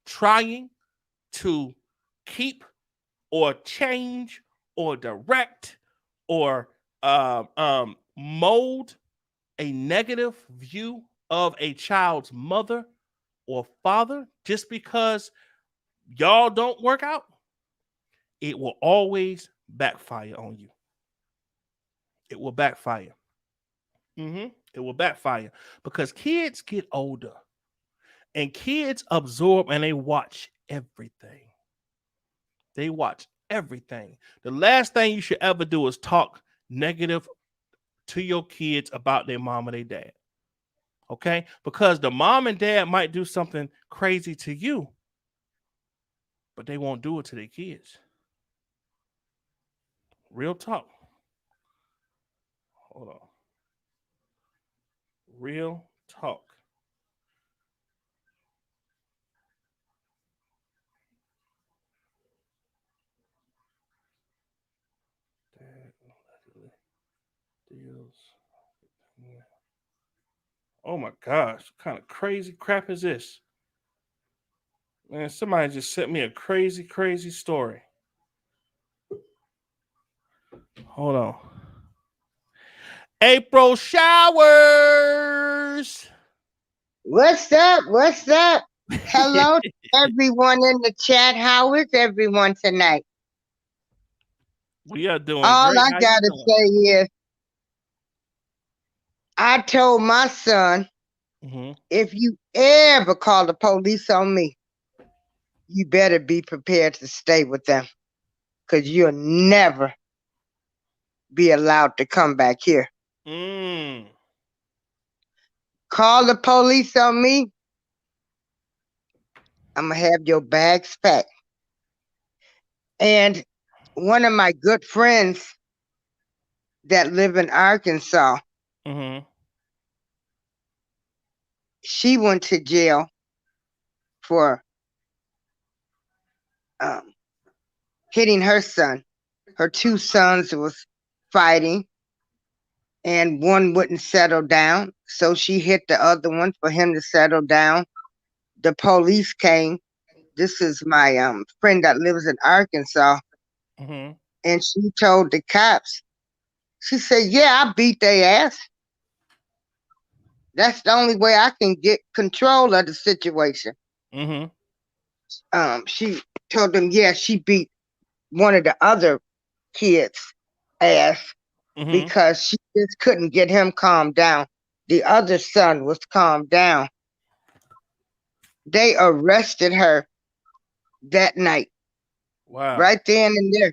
trying to keep or change or direct or mold a negative view of a child's mother or father just because y'all don't work out, it will always backfire on you. It will backfire. It will backfire because kids get older and kids absorb and they watch everything. They watch everything. The last thing you should ever do is talk negative to your kids about their mom or their dad. Okay? Because the mom and dad might do something crazy to you, but they won't do it to their kids. Real talk. Hold on. Real talk. Oh my gosh, what kind of crazy crap is this? Man, somebody just sent me a crazy, crazy story. Hold on. April showers. What's up? What's up? Hello to everyone in the chat. How is everyone tonight? We are doing All great. I How gotta you say is, I told my son, doing? if you ever call the police on me, you better be prepared to stay with them, because you'll never be allowed to come back here. Call the police on me, I'm gonna have your bags packed. And one of my good friends that live in Arkansas, she went to jail for hitting her son. Her two sons was fighting, and one wouldn't settle down, so she hit the other one for him to settle down. The police came. This is my friend that lives in Arkansas, and she told the cops, she said, yeah, I beat their ass. That's the only way I can get control of the situation. She told them, yeah, she beat one of the other kids' ass because she just couldn't get him calmed down. The other son was calmed down. They arrested her that night. Wow. Right then and there.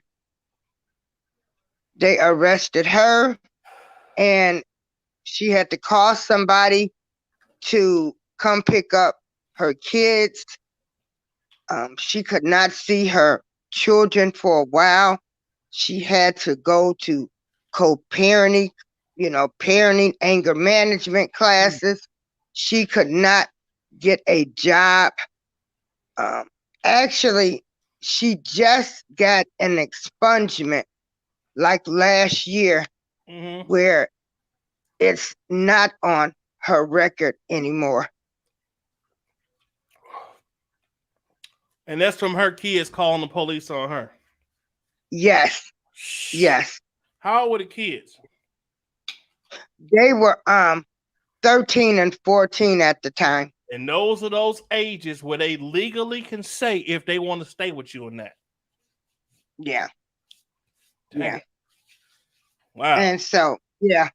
They arrested her, and she had to call somebody to come pick up her kids. She could not see her children for a while. She had to go to co-parenting, parenting, anger management classes. She could not get a job. Actually, she just got an expungement like last year, where it's not on her record anymore. And that's from her kids calling the police on her. Yes. Yes. How old were the kids? They were 13 and 14 at the time. And those are those ages where they legally can say if they want to stay with you or not. Yeah. Dang. Yeah. Wow. And so, yeah.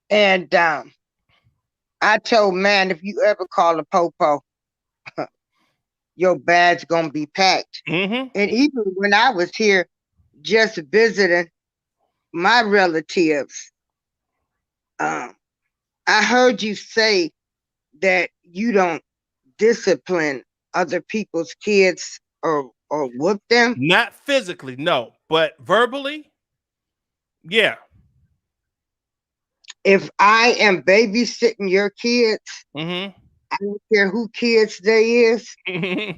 And I told man, if you ever call a popo, your bag's gonna be packed. And even when I was here just visiting my relatives, I heard you say that you don't discipline other people's kids or whoop them. Not physically, no, but verbally, yeah. If I am babysitting your kids, I don't care who kids they is. They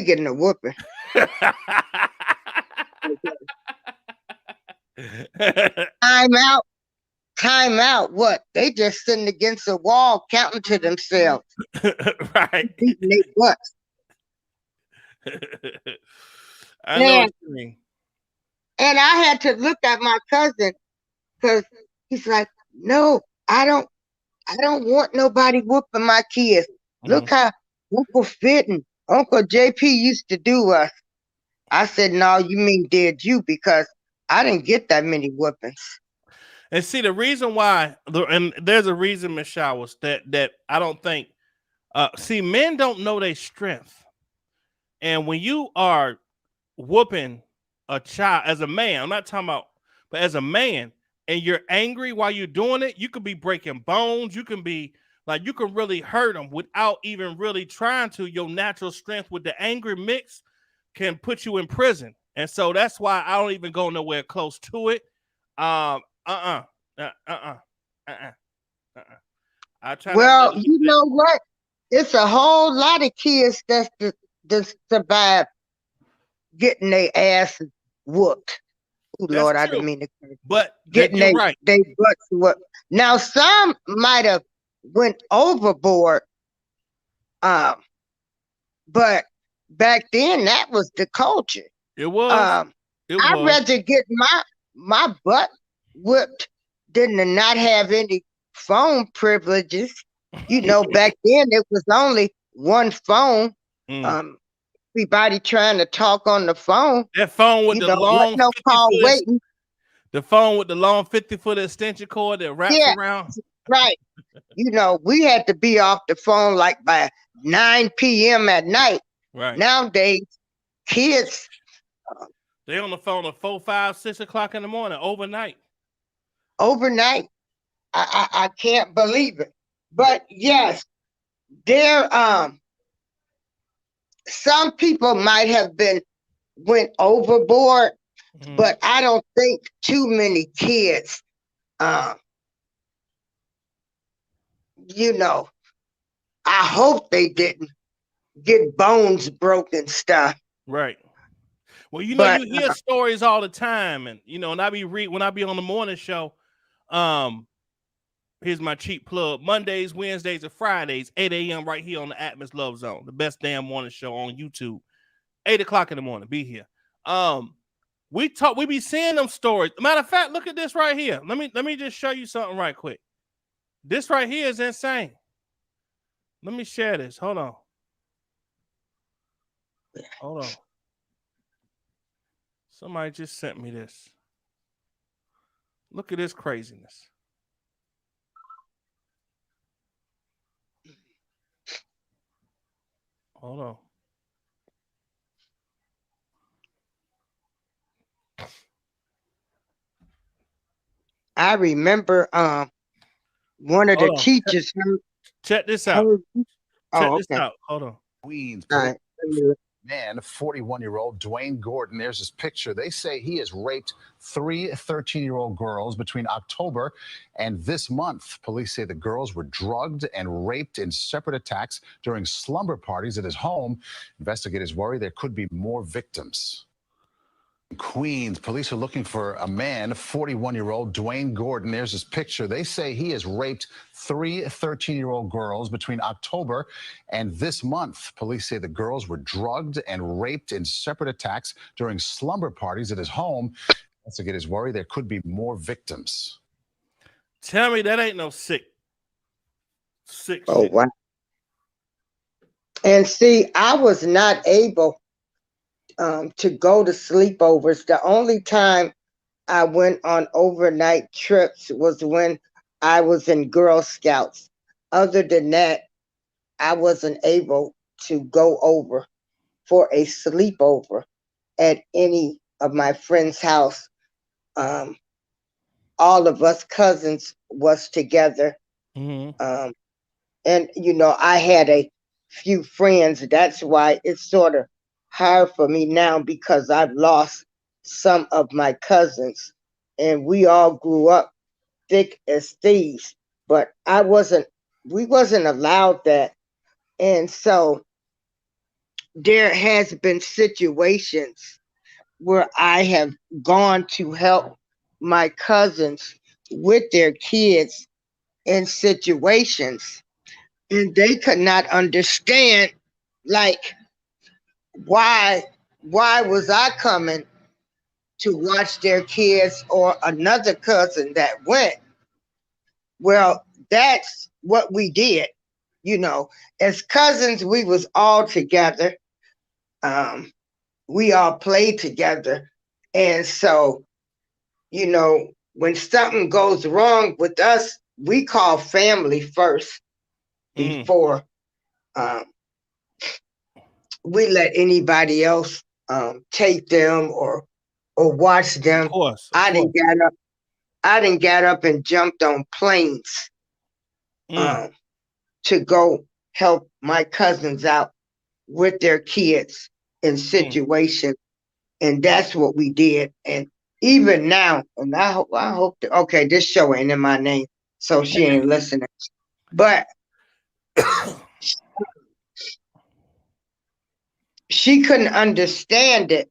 getting a whooping. Time out. What? They just sitting against a wall counting to themselves. Right. Beating their butts. I know what you mean. And I had to look at my cousin because he's like, no, I don't want nobody whooping my kids. Look how Uncle Fit and Uncle JP used to do us. I said, no, you mean did you? Because I didn't get that many whoopings. And see, the reason why, and there's a reason, Miss Showers, that I don't think, see, men don't know their strength. And when you are whooping a child as a man, I'm not talking about, but as a man, and you're angry while you're doing it, you could be breaking bones. You can be like, you can really hurt them without even really trying to. Your natural strength with the angry mix can put you in prison. And so that's why I don't even go nowhere close to it. I try. Well, you know what? It's a whole lot of kids that survive getting their asses whooped. Oh Lord, I didn't mean to. But getting their butts whooped. Now some might have went overboard, but back then that was the culture. It was. I'd rather get my butt whipped than to not have any phone privileges. You know, back then it was only one phone. Everybody trying to talk on the phone. That phone with the long waiting. The phone with the long 50-foot extension cord that wraps around. Right. You know, we had to be off the phone like by 9 p.m. at night. Right. Nowadays, kids they on the phone at 4, 5, 6 o'clock in the morning overnight. I can't believe it. But yes, there some people might have went overboard, but I don't think too many kids you know, I hope they didn't get bones broken stuff. Right. Well, you know, you hear stories all the time, and you know, and when I be on the morning show, here's my cheap plug: Mondays, Wednesdays, and Fridays, 8 a.m. right here on the Atmos Love Zone, the best damn morning show on YouTube. 8 o'clock in the morning, be here. We be seeing them stories. Matter of fact, look at this right here. Let me just show you something right quick. This right here is insane. Let me share this. Hold on. Somebody just sent me this. Look at this craziness. Hold on. I remember one of the teachers. Check this out. Check this out. Hold on. Queens. Man, 41-year-old Dwayne Gordon. There's his picture. They say he has raped 3 13-year-old girls between October and this month. Police say the girls were drugged and raped in separate attacks during slumber parties at his home. Investigators worry there could be more victims. Queens, police are looking for a man, 41-year-old Dwayne Gordon. There's his picture. They say he has raped 3 13-year-old girls between October and this month. Police say the girls were drugged and raped in separate attacks during slumber parties at his home. Investigators worry there could be more victims. Tell me that ain't no sick. Oh, wow. And see, I was not able to go to sleepovers. The only time I went on overnight trips was when I was in Girl Scouts. Other than that, I wasn't able to go over for a sleepover at any of my friends' house. All of us cousins was together. And, you know, I had a few friends. That's why it's sort of hard for me now because I've lost some of my cousins and we all grew up thick as thieves. but we wasn't allowed that. And so there has been situations where I have gone to help my cousins with their kids in situations, and they could not understand, like, why was I coming to watch their kids or another cousin that went? Well, that's what we did. As cousins, we was all together. We all played together. And so, when something goes wrong with us, we call family first before we let anybody else take them or watch them. Of course. I didn't get up and jumped on planes to go help my cousins out with their kids in situations. And that's what we did. And even now, and I hope that, okay, this show ain't in my name, so she ain't listening. But she couldn't understand it.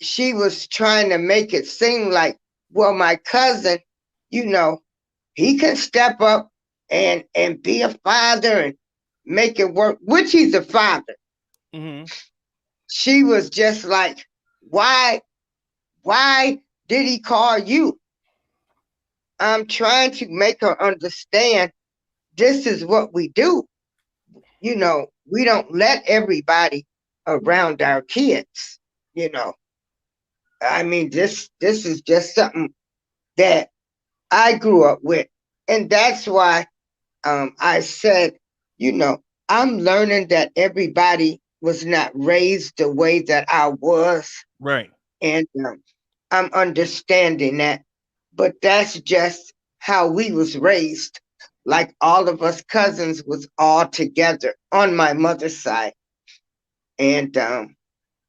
She was trying to make it seem like, well, my cousin, he can step up and be a father and make it work, which he's a father. She was just like, why did he call you? I'm trying to make her understand this is what we do. We don't let everybody around our kids, I mean, this is just something that I grew up with. And that's why I said, I'm learning that everybody was not raised the way that I was. Right. And I'm understanding that. But that's just how we was raised. Like all of us cousins was all together on my mother's side. And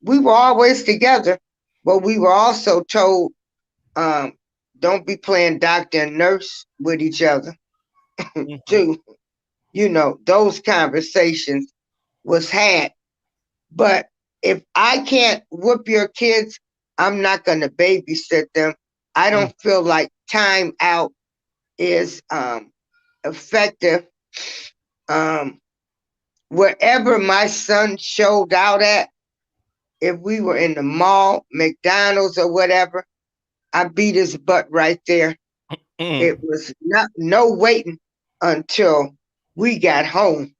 we were always together. But we were also told, don't be playing doctor and nurse with each other. Too. Those conversations was had. But if I can't whoop your kids, I'm not going to babysit them. I don't feel like time out is effective. Wherever my son showed out at, if we were in the mall, McDonald's or whatever, I beat his butt right there. It was no waiting until we got home.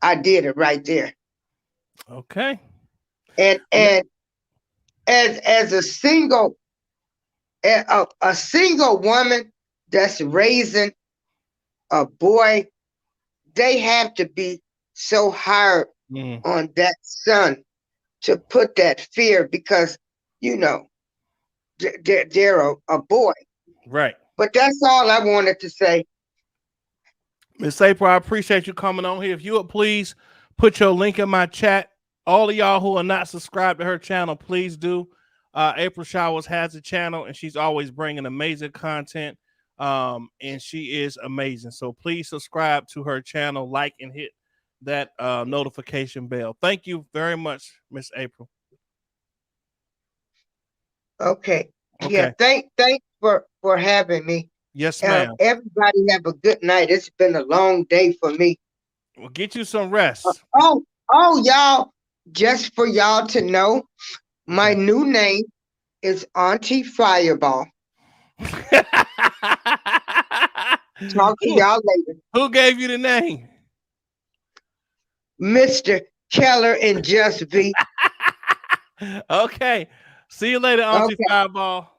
I did it right there. Okay. And as a single woman that's raising a boy, they have to be so hard on that son to put that fear, because they're a boy. Right. But that's all I wanted to say. Miss April, I appreciate you coming on here. If you would please put your link in my chat. All of y'all who are not subscribed to her channel, please do. April Showers has a channel, and she's always bringing amazing content. And she is amazing. So please subscribe to her channel, like, and hit that notification bell. Thank you very much, Miss April. Okay. Yeah. Thanks for having me. Yes, ma'am. Everybody have a good night. It's been a long day for me. We'll get you some rest. Oh, y'all, just for y'all to know, my new name is Auntie Fireball. Talk to y'all later. Who gave you the name? Mr. Keller and Just V. Okay. See you later, Auntie Fireball.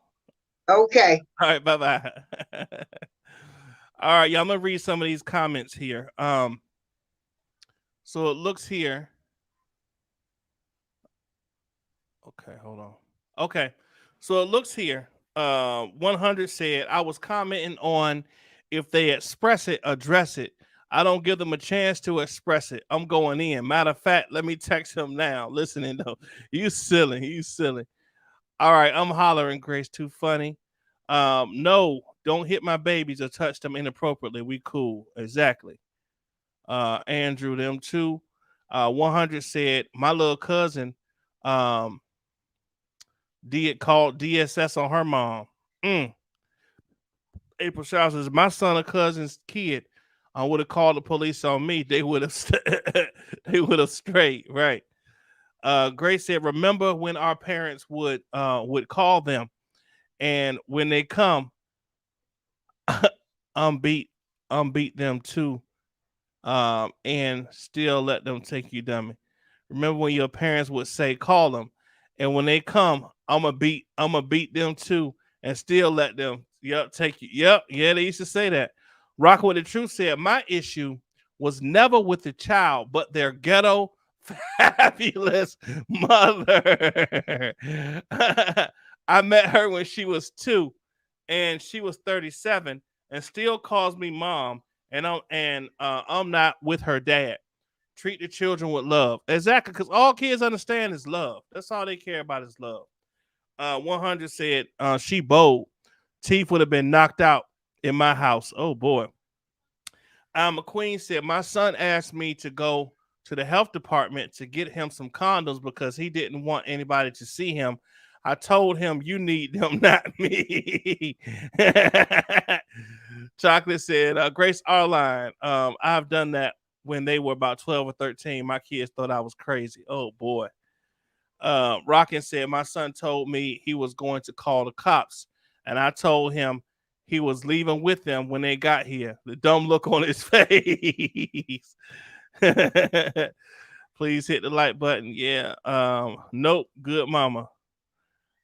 Okay. All right, bye-bye. All right, y'all, I'm gonna read some of these comments here. So it looks here. Okay, hold on. Okay, so it looks here. 100 said, I was commenting on if they express it, address it. I don't give them a chance to express it. I'm going in. Matter of fact, let me text him now. Listening though, you silly. All right, I'm hollering, Grace. Too funny. No, Don't hit my babies or touch them inappropriately. We cool. Exactly. Andrew, them too. 100 said, my little cousin did call DSS on her mom. April Shaw says, my son or cousin's kid would have called the police on me. They would have strayed. Right. Grace said, remember when our parents would call them, and when they come, unbeat them too, and still let them take you, dummy. Remember when your parents would say, call them, and when they come, I'm gonna beat them too, and still let them take you. Yeah, they used to say that. Rock with the Truth said, my issue was never with the child, but their ghetto fabulous mother. I met her when she was 2, and she was 37, and still calls me mom. And I'm not with her dad. Treat the children with love. Exactly, because all kids understand is love. That's all they care about is love. 100 said she bold. Teeth would have been knocked out in my house. Oh boy. McQueen said, my son asked me to go to the health department to get him some condoms because he didn't want anybody to see him. I told him, you need them, not me. Chocolate said, Grace Arline, I've done that when they were about 12 or 13. My kids thought I was crazy. Oh boy. Rockin said, my son told me he was going to call the cops, and I told him he was leaving with them when they got here. The dumb look on his face. Please hit the like button. Yeah. Nope. Good mama.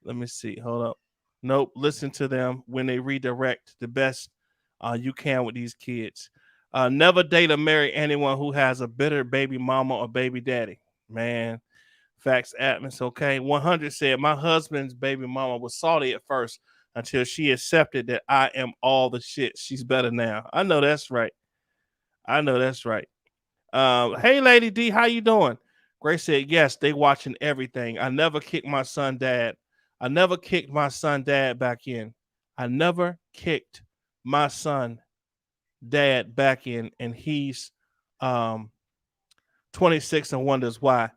Let me see. Hold up. Nope. Listen to them when they redirect the best you can with these kids. Never date or marry anyone who has a bitter baby mama or baby daddy. Man. Facts Atmos. Okay. 100 said, my husband's baby mama was salty at first until she accepted that I am all the shit. She's better now. I know that's right. Hey, Lady D, how you doing? Grace said, yes, they watching everything. I never kicked my son dad back in. And he's 26 and wonders why.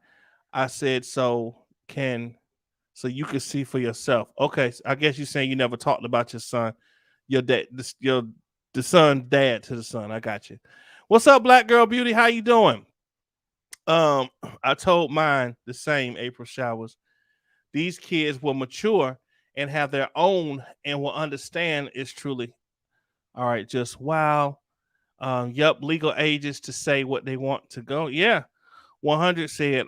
I said, so you can see for yourself. Okay, so I guess you're saying you never talked about your son, your dad, the son dad to the son. I got you. What's up, Black Girl Beauty? How you doing? I told mine the same, April Showers. These kids will mature and have their own and will understand it's truly all right. Just wow. Yup, legal ages to say what they want to go. Yeah. 100 said,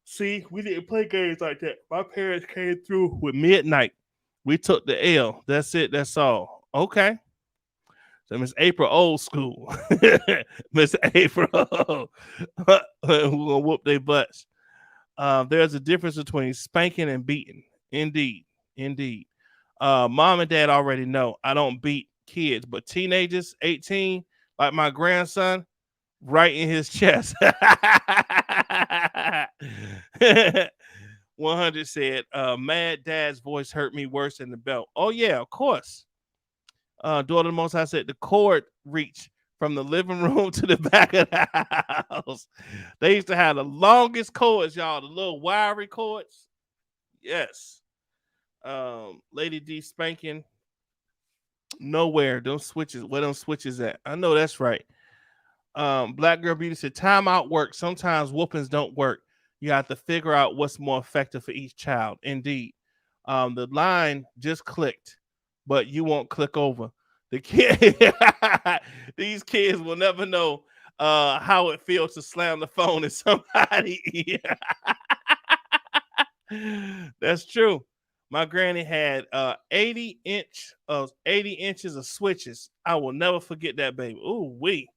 see, we didn't play games like that. My parents came through with midnight. We took the L. That's it. That's all. Okay. So Miss April, old school. Miss April, we're gonna whoop their butts. There's a difference between spanking and beating. Indeed. Mom and dad already know I don't beat kids, but teenagers, 18, like my grandson, right in his chest. 100 said, mad dad's voice hurt me worse than the belt. Oh yeah, of course. Daughter of the Most High said the cord reached from the living room to the back of the house. They used to have the longest cords, y'all, the little wiry cords. Yes. Lady D spanking nowhere. Those switches, where them switches at? I know that's right. Black Girl Beauty said timeout works. Sometimes whoopings don't work. You have to figure out what's more effective for each child. Indeed. The line just clicked, but you won't click over. The kid, these kids will never know how it feels to slam the phone in somebody's ear. That's true. My granny had 80 inches of switches. I will never forget that, baby. Ooh, wee.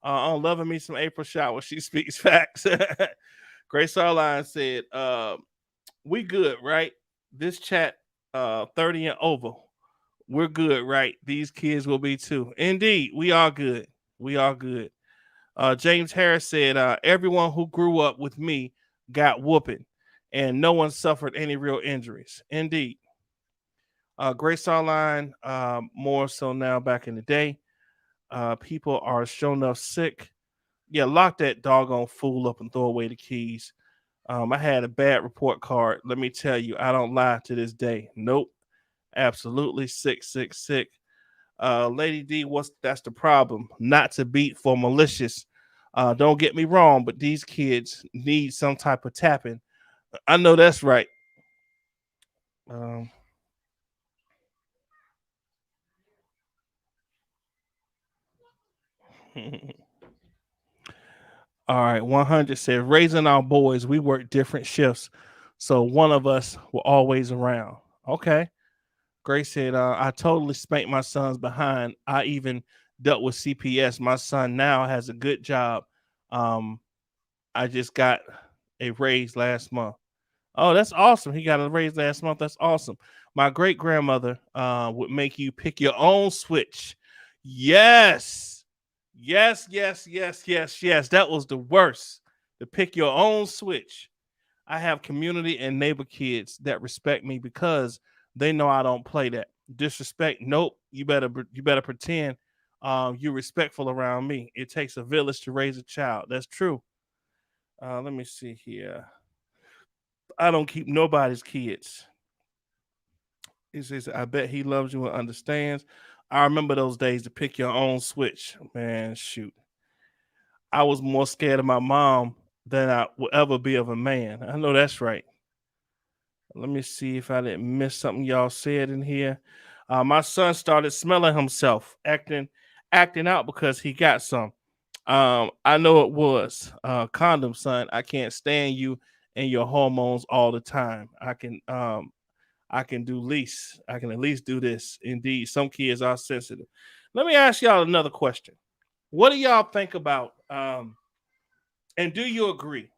I'm loving me some April Shower. She speaks facts. Grace Arline said, we good, right? This chat 30 and over. We're good, right? These kids will be too. Indeed, we are good. James Harris said, everyone who grew up with me got whooping, and no one suffered any real injuries. Indeed. Grace Online, more so now. Back in the day, people are showing up sick. Yeah, lock that doggone fool up and throw away the keys. I had a bad report card. Let me tell you, I don't lie to this day. Nope, absolutely sick. Lady D, that's the problem? Not to beat for malicious. Don't get me wrong, but these kids need some type of tapping. I know that's right. All right, 100 said, raising our boys, we work different shifts, so one of us will always around. Okay. Grace said, I totally spanked my son's behind. I even dealt with CPS. My son now has a good job. I just got a raise last month. Oh, that's awesome. He got a raise last month. That's awesome. My great grandmother would make you pick your own switch. Yes. That was the worst. To pick your own switch. I have community and neighbor kids that respect me because they know I don't play that. Disrespect, nope. You better pretend you're respectful around me. It takes a village to raise a child. That's true. Let me see here. I don't keep nobody's kids. He says, I bet he loves you and understands. I remember those days to pick your own switch. Man, shoot. I was more scared of my mom than I will ever be of a man. I know that's right. Let me see if I didn't miss something y'all said in here. My son started smelling himself, acting out because he got some. I know it was condom, son. I can't stand you and your hormones all the time. I can do least. I can at least do this. Indeed, some kids are sensitive. Let me ask y'all another question. What do y'all think about? And do you agree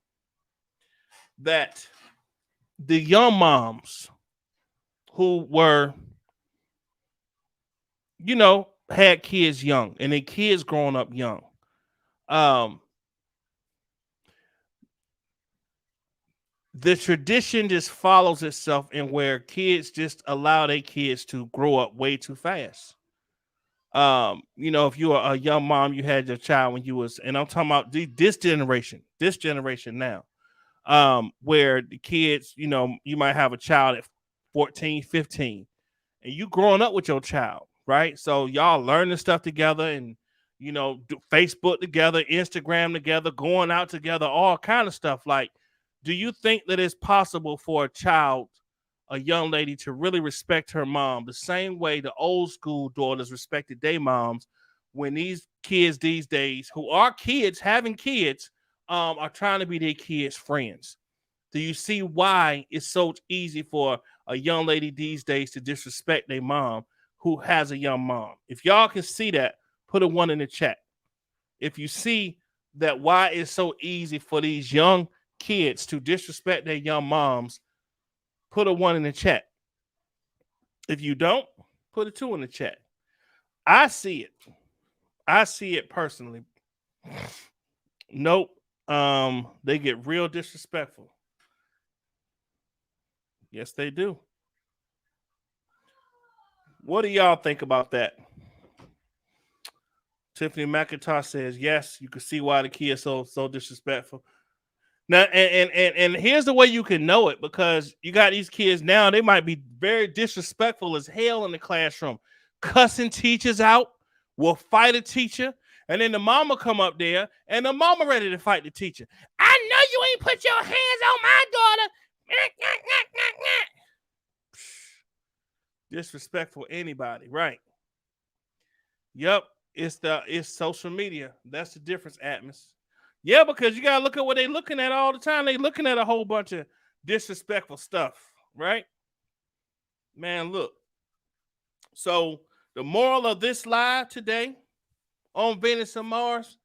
that the young moms who were, had kids young and their kids growing up young, the tradition just follows itself in where kids just allow their kids to grow up way too fast. If you were a young mom, you had your child when you was, and I'm talking about this generation now, where the kids, you might have a child at 14, 15, and you growing up with your child, right? So y'all learning stuff together and, do Facebook together, Instagram together, going out together, all kind of stuff. Like, do you think that it's possible for a young lady to really respect her mom the same way the old school daughters respected their moms, when these kids these days who are kids having kids are trying to be their kids' friends? Do you see why it's so easy for a young lady these days to disrespect their mom who has a young mom? If y'all can see that, put a 1 in the chat. If you see that, why it's so easy for these young kids to disrespect their young moms, put a 1 in the chat. If you don't, put a 2 in the chat. I see it personally. Nope. They get real disrespectful. Yes, they do. What do y'all think about that? Tiffany McIntosh says, yes, you can see why the kids so disrespectful. Now, and here's the way you can know it, because you got these kids now, they might be very disrespectful as hell in the classroom, cussing teachers out, will fight a teacher, and then the mama come up there, and the mama ready to fight the teacher. I know you ain't put your hands on my daughter. Disrespectful anybody, right? Yep, it's social media. That's the difference, Atmos. Yeah, because you gotta look at what they're looking at all the time. They're looking at a whole bunch of disrespectful stuff, right? Man, look. So the moral of this live today on Venus and Mars,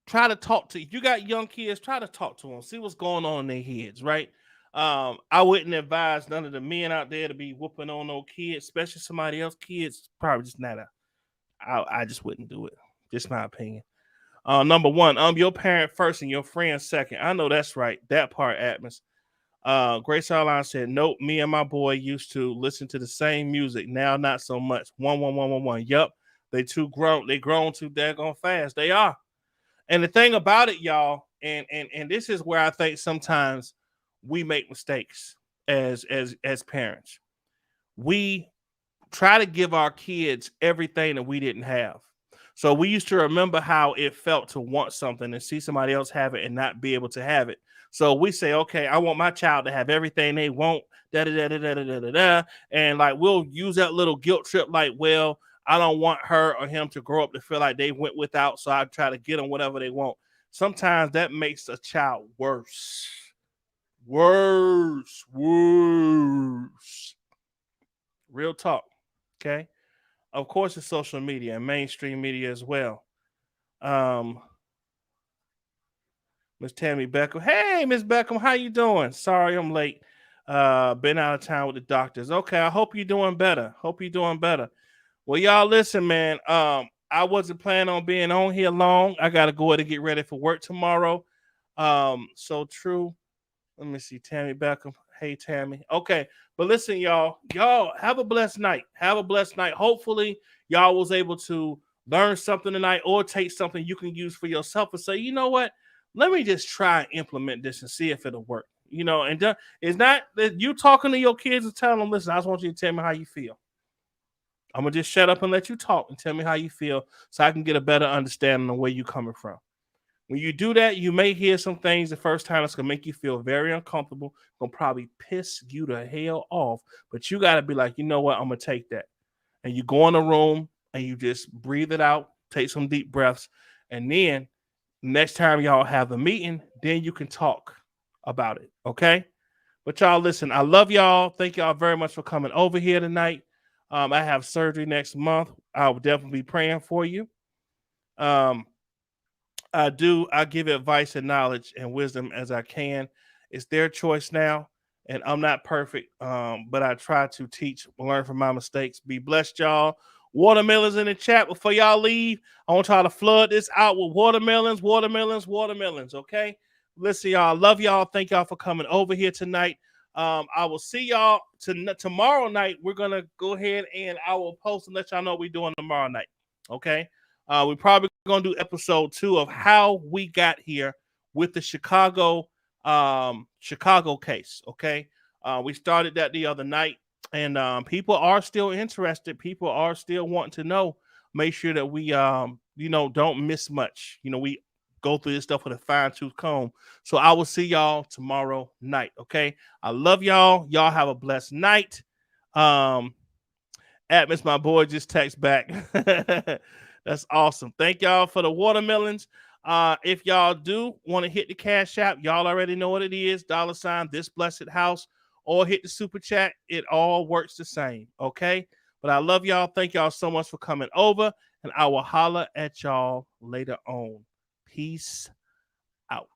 try to talk to, if you got young kids, try to talk to them, see what's going on in their heads, right? I wouldn't advise none of the men out there to be whooping on no kids, especially somebody else's kids. Probably just not I just wouldn't do it. Just my opinion. Number one, your parent first and your friend second. I know that's right. That part, Atmos. Grace Airline said, nope, me and my boy used to listen to the same music. Now not so much. 11111. Yep. They grown too daggone fast. They are. And the thing about it, y'all, and this is where I think sometimes we make mistakes as parents. We try to give our kids everything that we didn't have. So we used to remember how it felt to want something and see somebody else have it and not be able to have it. So we say, okay, I want my child to have everything they want, and like we'll use that little guilt trip, like, well, I don't want her or him to grow up to feel like they went without, so I try to get them whatever they want. Sometimes that makes a child worse. Real talk. Okay. Of course, it's social media and mainstream media as well. Miss Tammy Beckham. Hey, Miss Beckham, how you doing? Sorry, I'm late. Been out of town with the doctors. Okay, I hope you're doing better. Well, y'all listen, man. I wasn't planning on being on here long. I gotta go to get ready for work tomorrow. So true. Let me see, Tammy Beckham. Hey, Tammy. Okay, but listen, y'all have a blessed night. Hopefully, y'all was able to learn something tonight or take something you can use for yourself and say, you know what? Let me just try and implement this and see if it'll work. And it's not that you talking to your kids and telling them, listen, I just want you to tell me how you feel. I'm going to just shut up and let you talk and tell me how you feel so I can get a better understanding of where you're coming from. When you do that, you may hear some things the first time that's going to make you feel very uncomfortable, going to probably piss you the hell off, but you got to be like, you know what, I'm going to take that. And you go in the room and you just breathe it out, take some deep breaths, and then next time y'all have a meeting, then you can talk about it, okay? But y'all, listen, I love y'all. Thank y'all very much for coming over here tonight. I have surgery next month. I will definitely be praying for you. I give advice and knowledge and wisdom as I can. It's their choice now, and I'm not perfect, but I try to teach, learn from my mistakes. Be blessed, y'all. Watermelons in the chat before y'all leave. I want y'all to flood this out with watermelons, okay? Listen, y'all. Love y'all. Thank y'all for coming over here tonight. I will see y'all tomorrow night. We're going to go ahead and I will post and let y'all know what we're doing tomorrow night, okay? We're probably going to do episode 2 of how we got here with the Chicago case, okay? We started that the other night, and people are still interested. People are still wanting to know. Make sure that we, don't miss much. We go through this stuff with a fine-tooth comb. So I will see y'all tomorrow night, okay? I love y'all. Y'all have a blessed night. Atmos, my boy, just text back. That's awesome. Thank y'all for the watermelons. If y'all do want to hit the Cash App, y'all already know what it is. $ This Blessed House, or hit the super chat. It all works the same. Okay. But I love y'all. Thank y'all so much for coming over, and I will holler at y'all later on. Peace out.